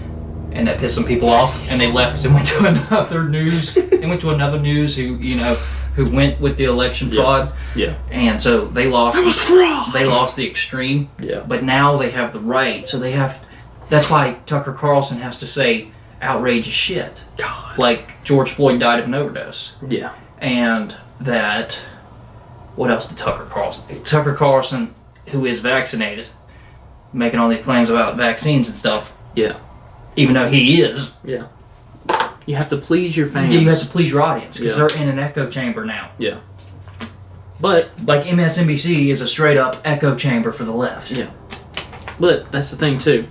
and that pissed some people off, and they left and went to another news. They went to another news who went with the election fraud. yeah, And so they lost. They lost the extreme. yeah, But now they have the right, so they have. That's why Tucker Carlson has to say outrageous shit, God, like George Floyd died of an overdose, yeah, and that. What else did Tucker Carlson? Tucker Carlson, who is vaccinated, making all these claims about vaccines and stuff, yeah, even though he is. yeah. You have to please your fans. You have to please your audience because Yeah. they're in an echo chamber now. Yeah. But Like MSNBC is a straight up echo chamber for the left. yeah. But that's the thing too.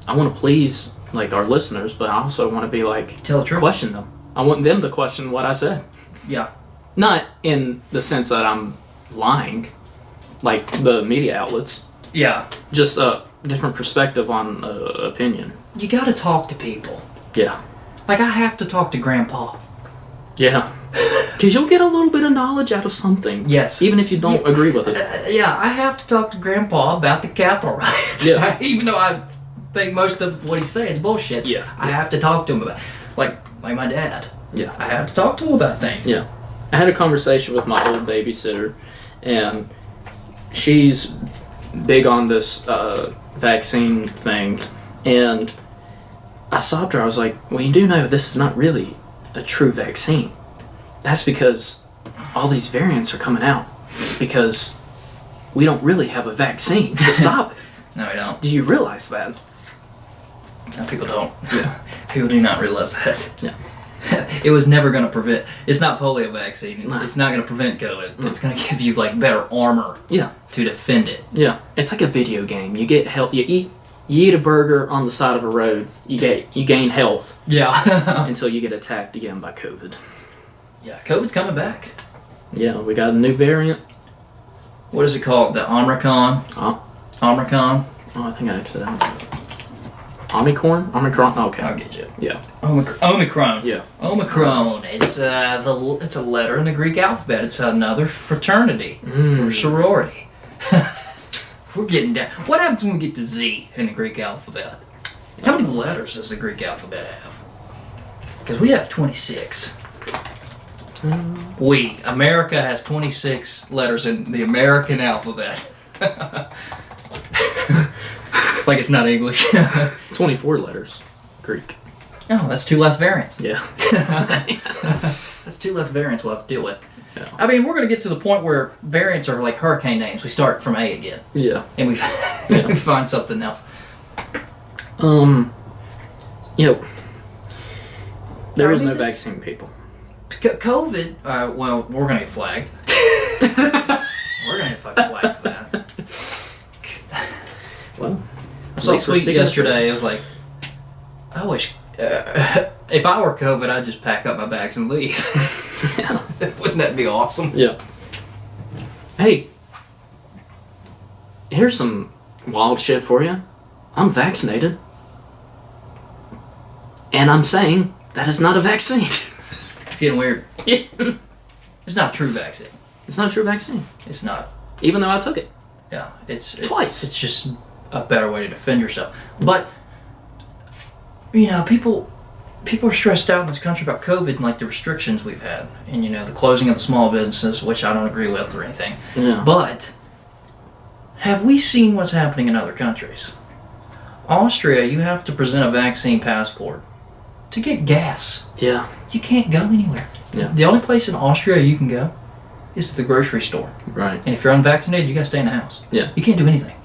I want to please like our listeners, but I also want to be like Tell the truth. question them. I want them to question what I said. Yeah. Not in the sense that I'm lying, like the media outlets. Yeah. Just a different perspective on opinion. You got to talk to people. Yeah. Like I have to talk to Grandpa. Yeah. Because you'll get a little bit of knowledge out of something. Yes. Even if you don't agree with it. Yeah, I have to talk to Grandpa about the Capitol riots. Yeah. Even though I think most of what he's saying is bullshit. Yeah. I have to talk to him about like my dad. Yeah. I have to talk to him about things. Yeah. I had a conversation with my old babysitter, and she's big on this vaccine thing, and I stopped her. I was like, well, you do know this is not really a true vaccine. That's because all these variants are coming out because we don't really have a vaccine to stop it. No, we don't. Do you realize that? No, people don't. Yeah. People do not realize that. Yeah. It was never going to prevent. It's not polio vaccine. No. It's not going to prevent COVID. It's going to give you like better armor Yeah. to defend it. Yeah. It's like a video game. You get health. You eat a burger on the side of a road. You gain health Yeah. until you get attacked again by COVID. Yeah. COVID's coming back. Yeah, we got a new variant. What is it called? The Omicron. Oh, Omicron. I think I exited out. Omicron? Okay. I'll get you. Yeah. Omicron. Yeah. Omicron. It's a letter in the Greek alphabet. It's another fraternity or sorority. We're getting down. What happens when we get to Z in the Greek alphabet? How many letters does the Greek alphabet have? Because we have 26. America has 26 letters in the American alphabet. Like it's not English. 24 letters. Greek. Oh, that's 2 less variants. Yeah. That's 2 less variants we'll have to deal with. Yeah. I mean, we're going to get to the point where variants are like hurricane names. We start from A again. Yeah. And we find something else. There is no vaccine, people. COVID, well, we're going to get flagged. We're going to get fucking flagged for that. Well, I saw a tweet yesterday. It was like, I wish, if I were COVID, I'd just pack up my bags and leave. Yeah. Wouldn't that be awesome? Yeah. Hey, here's some wild shit for you. I'm vaccinated. And I'm saying that is not a vaccine. It's getting weird. Yeah. It's not a true vaccine. It's not a true vaccine. It's not. Even though I took it. Yeah. Twice. It's just a better way to defend yourself. But, people are stressed out in this country about COVID and like the restrictions we've had. And, the closing of the small businesses, which I don't agree with or anything. Yeah. But, have we seen what's happening in other countries? Austria, you have to present a vaccine passport to get gas. Yeah. You can't go anywhere. Yeah. The only place in Austria you can go is to the grocery store. Right. And if you're unvaccinated, you gotta stay in the house. Yeah. You can't do anything.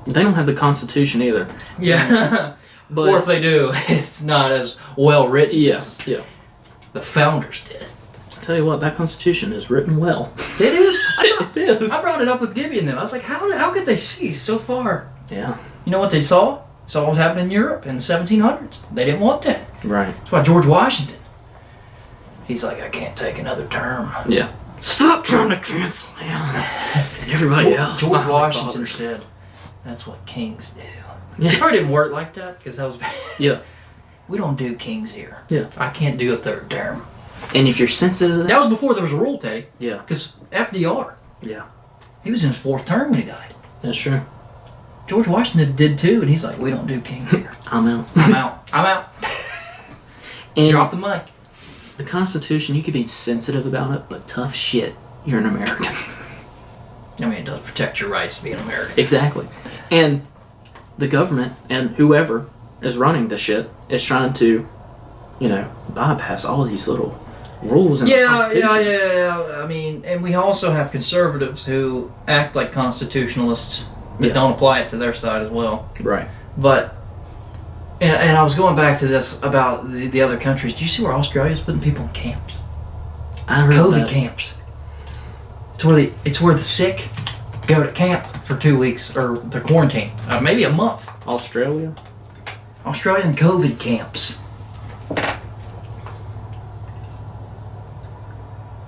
They don't have the Constitution either. Yeah. But or if they do, it's not as well written Yes. as Yeah. the founders did. I tell you what, that Constitution is written well. It is. It is. I brought it up with Gibby and them. I was like, how could they see so far? Yeah. You know what they saw? Saw what was happening in Europe in the 1700s. They didn't want that. Right. That's why George Washington, he's like, I can't take another term. Yeah. Stop trying to cancel him. And everybody else. George Washington said, that's what kings do. Yeah. It probably didn't work like that because that was Yeah. we don't do kings here. Yeah. I can't do a third term. And if you're sensitive to That was before there was a rule, Teddy. yeah. Because FDR, Yeah. he was in his 4th term when he died. That's true. George Washington did too, and he's like, we don't do kings here. I'm out. I'm out. I'm out. And Drop the mic. the Constitution, you could be sensitive about it, but tough shit, you're an American. I mean, it does protect your rights to be an American. Exactly. And the government and whoever is running the shit is trying to, bypass all these little rules in the Constitution. Yeah. I mean, and we also have conservatives who act like constitutionalists that Yeah. don't apply it to their side as well. Right. But, and I was going back to this about the other countries. Do you see where Australia's putting people in camps? I heard COVID that. camps. It's where the sick go to camp for 2 weeks, or they're quarantined, maybe a month. Australia? Australian COVID camps.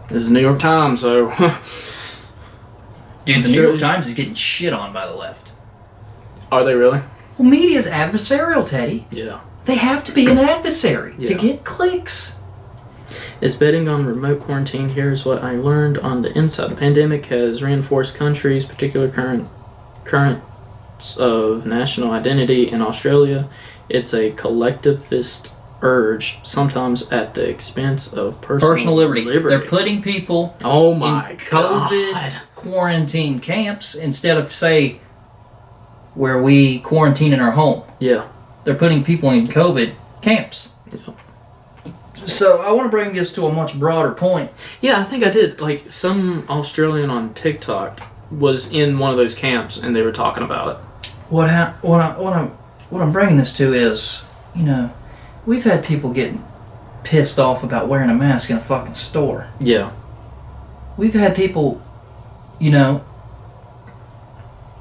This is New York Times, so... Dude, the New York Times is getting shit on by the left. Are they really? Well, media's adversarial, Teddy. Yeah. They have to be an adversary to Yeah. get clicks. Is betting on remote quarantine here is what I learned on the inside. The pandemic has reinforced countries' particular currents of national identity in Australia. It's a collectivist urge, sometimes at the expense of personal liberty. They're putting people Oh my in COVID God. quarantine camps instead of, say, where we quarantine in our home. Yeah. They're putting people in COVID camps. Yeah. So I want to bring this to a much broader point. Yeah, I think I did. Like, some Australian on TikTok was in one of those camps, and they were talking about it. What I'm bringing this to is, we've had people getting pissed off about wearing a mask in a fucking store. Yeah. We've had people,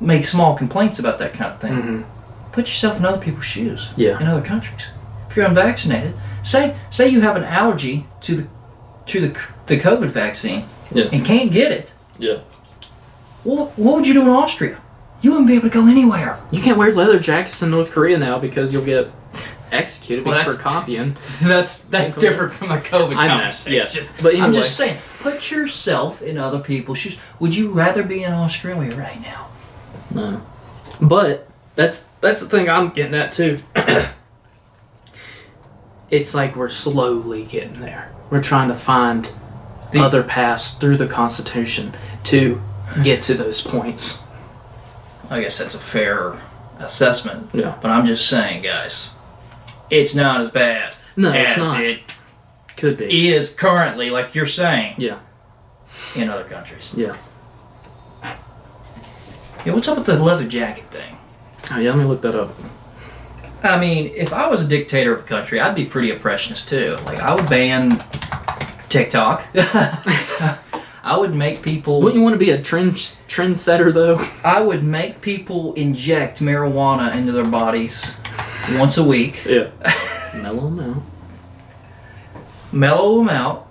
make small complaints about that kind of thing. Mm-hmm. Put yourself in other people's shoes. Yeah. In other countries. If you're unvaccinated, say you have an allergy to the COVID vaccine Yeah. and can't get it. Yeah. What would you do in Austria? You wouldn't be able to go anywhere. You can't wear leather jackets in North Korea now because you'll get executed for copying. That's different from the COVID conversation. Yeah. But anyway, I'm just saying, put yourself in other people's shoes. Would you rather be in Australia right now? No. But that's the thing I'm getting at too. It's like we're slowly getting there. We're trying to find other paths through the Constitution to get to those points. I guess that's a fair assessment. Yeah. But I'm just saying, guys, it's not as bad it's as not. it Could be. is currently, like you're saying, Yeah. in other countries. Yeah. Yeah, what's up with the leather jacket thing? Oh, yeah, let me look that up. I mean, if I was a dictator of a country, I'd be pretty oppressionist too. Like, I would ban TikTok. I would make people... Wouldn't you want to be a trendsetter, though? I would make people inject marijuana into their bodies once a week. Yeah. Mellow them out. Mellow them out.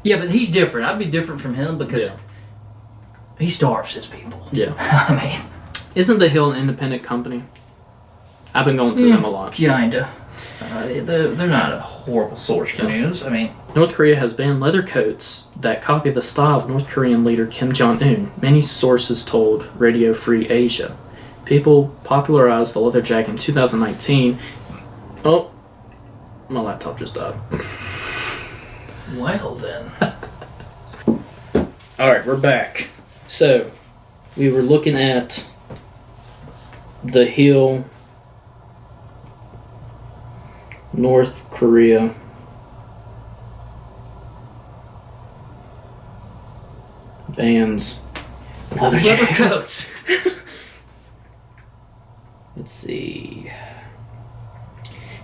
Yeah, but he's different. I'd be different from him because he starves his people. Yeah. I mean... Isn't The Hill an independent company? I've been going to them a lot. Kinda. They're not a horrible source for news. I mean... North Korea has banned leather coats that copy the style of North Korean leader Kim Jong-un. Many sources told Radio Free Asia. People popularized the leather jacket in 2019. Oh, my laptop just died. Well then. Alright, we're back. So, we were looking at The Hill, North Korea. Bans leather coats. Let's see.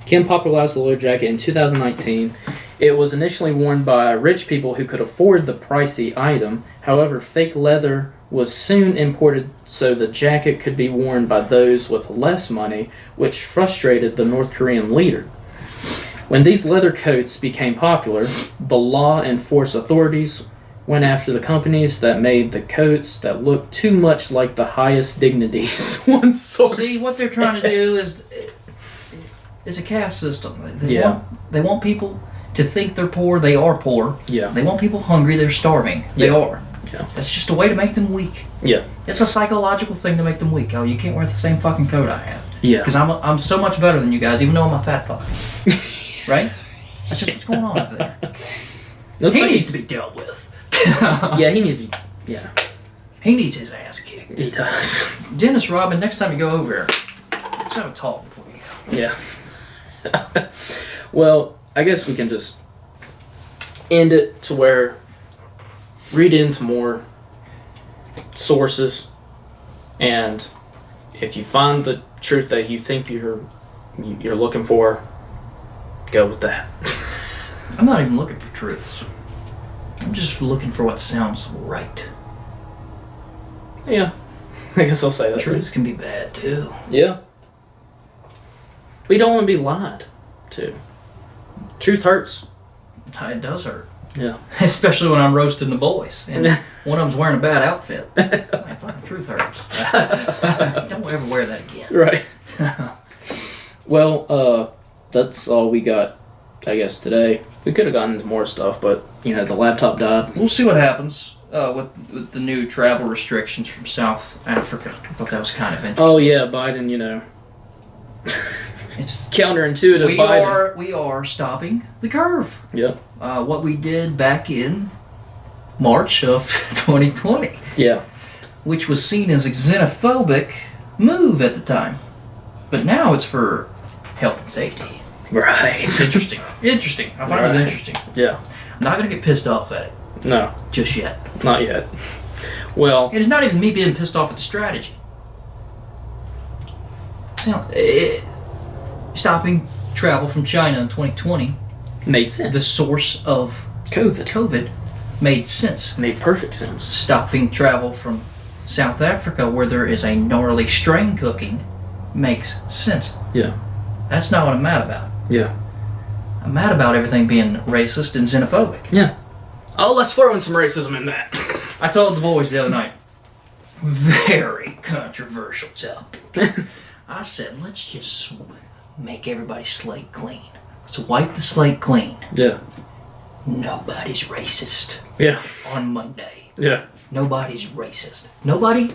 Kim popularized the leather jacket in 2019. It was initially worn by rich people who could afford the pricey item. However, fake leather was soon imported so the jacket could be worn by those with less money, which frustrated the North Korean leader. When these leather coats became popular, the law enforcement authorities went after the companies that made the coats that looked too much like the highest dignities. One source See, what they're trying to do is a caste system. They want people to think they're poor. They are poor. Yeah. They want people hungry. They're starving. They are. Yeah. That's just a way to make them weak. Yeah. It's a psychological thing to make them weak. Oh, you can't wear the same fucking coat I have. Yeah. Because I'm so much better than you guys, even though I'm a fat fuck. Right? That's just what's going on over there. He needs to be dealt with. Yeah, he needs to be... Yeah. He needs his ass kicked. He does. Dennis Rodman, next time you go over here, let's have a talk before you go. Yeah. Well, I guess we can just end it to where read into more sources, and if you find the truth that you think you're looking for, go with that. I'm not even looking for truths. I'm just looking for what sounds right. Yeah. I guess I'll say that. Truths can be bad too. Yeah. We don't want to be lied to. Truth hurts. It does hurt. Yeah. Especially when I'm roasting the boys. And one of them's wearing a bad outfit. Man, fucking truth hurts. Don't ever wear that again. Right. Well, that's all we got, I guess, today. We could have gotten into more stuff, but, the laptop died. We'll see what happens with the new travel restrictions from South Africa. I thought that was kind of interesting. Oh, yeah, Biden, it's counterintuitive. We are stopping the curve. Yep. What we did back in March of 2020. Yeah. Which was seen as a xenophobic move at the time. But now it's for health and safety. Right. It's interesting. Interesting. I find it interesting. Yeah. I'm not going to get pissed off at it. No. Just yet. Not yet. Well... It's not even me being pissed off at the strategy. Stopping travel from China in 2020 made sense. The source of COVID made sense. Made perfect sense. Stopping travel from South Africa, where there is a gnarly strain cooking, makes sense. Yeah. That's not what I'm mad about. Yeah. I'm mad about everything being racist and xenophobic. Yeah. Oh, let's throw in some racism in that. I told the boys the other night, very controversial topic. I said, let's just make everybody's slate clean. Let's wipe the slate clean. Yeah. Nobody's racist. Yeah. On Monday. Yeah. Nobody's racist. Nobody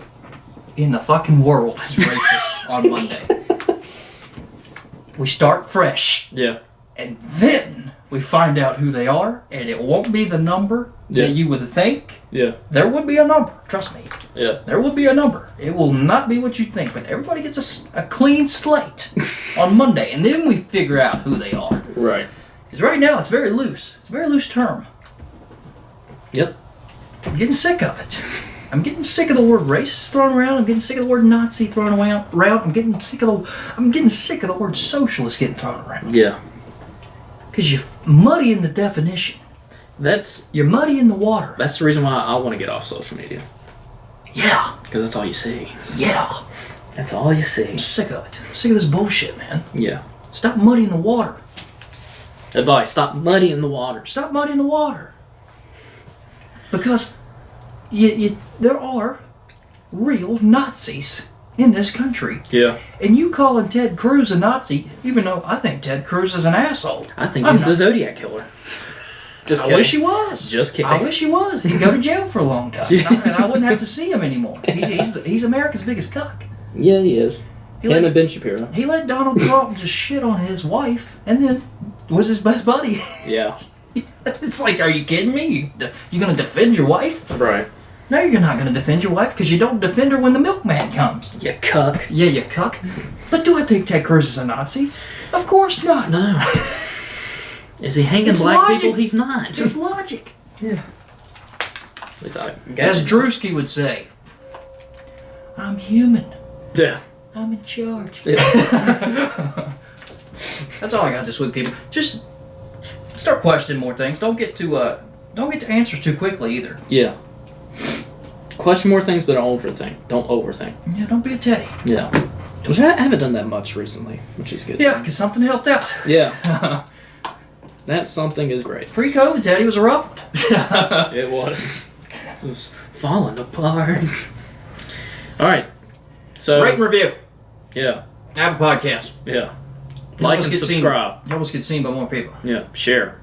in the fucking world is racist on Monday. We start fresh. Yeah. And then we find out who they are, and it won't be the number that you would think. Yeah. There would be a number. Trust me. Yeah. There would be a number. It will not be what you think, but everybody gets a clean slate on Monday, and then we figure out who they are. Right. Because right now it's very loose. It's a very loose term. Yep. I'm getting sick of it. I'm getting sick of the word racist thrown around. I'm getting sick of the word Nazi thrown around. I'm getting sick of the word socialist getting thrown around. Yeah. Because you're muddying the definition. You're muddying the water. That's the reason why I want to get off social media. Yeah. Because that's all you see. Yeah. That's all you see. I'm sick of it. I'm sick of this bullshit, man. Yeah. Stop muddying the water. Advice, stop muddying the water. Stop muddying the water. Because there are real Nazis in this country. Yeah. And you calling Ted Cruz a Nazi, even though I think Ted Cruz is an asshole. I think he's the Zodiac Killer. Just kidding. I wish he was. Just kidding. I wish he was. He'd go to jail for a long time. And I wouldn't have to see him anymore. He's America's biggest cuck. Yeah, he is. Him and Ben Shapiro. He let Donald Trump just shit on his wife and then was his best buddy. Yeah. It's like, are you kidding me? You going to defend your wife? Right. No, you're not going to defend your wife because you don't defend her when the milkman comes. You cuck. Yeah, you cuck. But do I think Ted Cruz is a Nazi? Of course not. No. Is he hanging It's black logic. people? He's not. It's logic. Yeah. At least I guess. As Drewski would say, I'm human. Yeah. I'm in charge. Yeah. That's all I got this week, people. Just start questioning more things. Don't get to answers too quickly either. Yeah. Question more things, but don't overthink. Don't overthink. Yeah, don't be a teddy. Yeah. Which I haven't done that much recently, which is good. Yeah, because something helped out. Yeah. That something is great. Pre-COVID, Teddy was a rough one. It was. It was falling apart. All right. So Rate and review. Yeah. Apple Podcast. Yeah. Like and subscribe. Help us get seen by more people. Yeah. Share.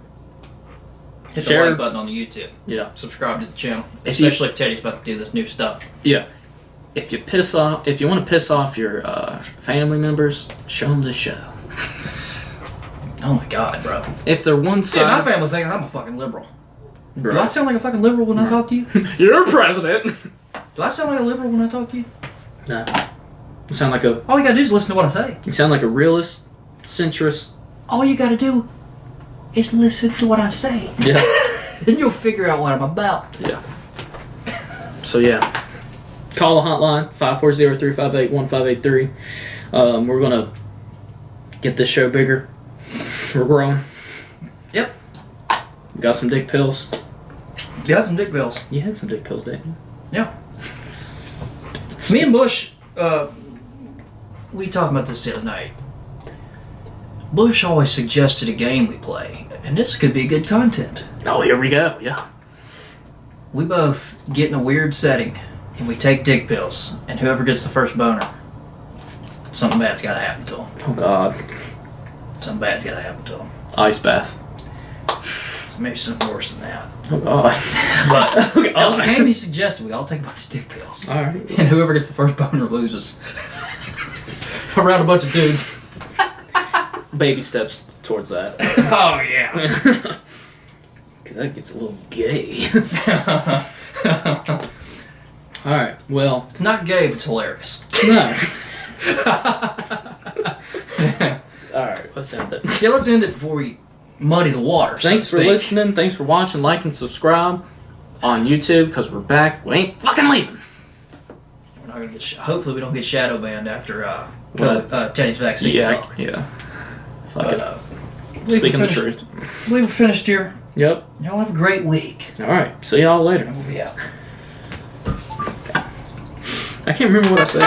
Hit the like button on the YouTube. Yeah. Subscribe to the channel, especially if Teddy's about to do this new stuff. Yeah. If you want to piss off your family members, show them this show. Oh my God, bro. If they're one side, my family thinks I'm a fucking liberal. Bro. Do I sound like a fucking liberal when I talk to you? You're president. Do I sound like a liberal when I talk to you? No. You sound like a. All you gotta do is listen to what I say. You sound like a realist, centrist. All you gotta do is listen to what I say. Yeah. Then you'll figure out what I'm about. Yeah. So yeah, call the hotline 540-358-1583. We're gonna get this show bigger. We're growing. Yep. We got some dick pills. You got some dick pills. You had some dick pills, didn't you? Yeah. Me and Bush, we talked about this the other night. Bush always suggested a game we play, and this could be good content. Oh, here we go. Yeah. We both get in a weird setting, and we take dick pills, and whoever gets the first boner, something bad's gotta happen to them. Oh God. Something bad's gotta happen to them. Ice bath. Maybe something worse than that. Oh God. But Oh, God. that was a game he suggested. We all take a bunch of dick pills. All right. And whoever gets the first boner loses. Around a bunch of dudes. Baby steps towards that. Oh, yeah. Because that gets a little gay. All right. Well. It's not gay if it's hilarious. No. All right. Let's end it. Yeah, let's end it before we muddy the water. Thanks for listening. Thanks for watching. Like and subscribe on YouTube because we're back. We ain't fucking leaving. We're not gonna get. Hopefully, we don't get shadow banned after Teddy's vaccine talk. Yeah. Fuck But, it. Speaking the truth. I believe we're finished here. Yep. Y'all have a great week. All right. See y'all later. We'll be out. I can't remember what I said.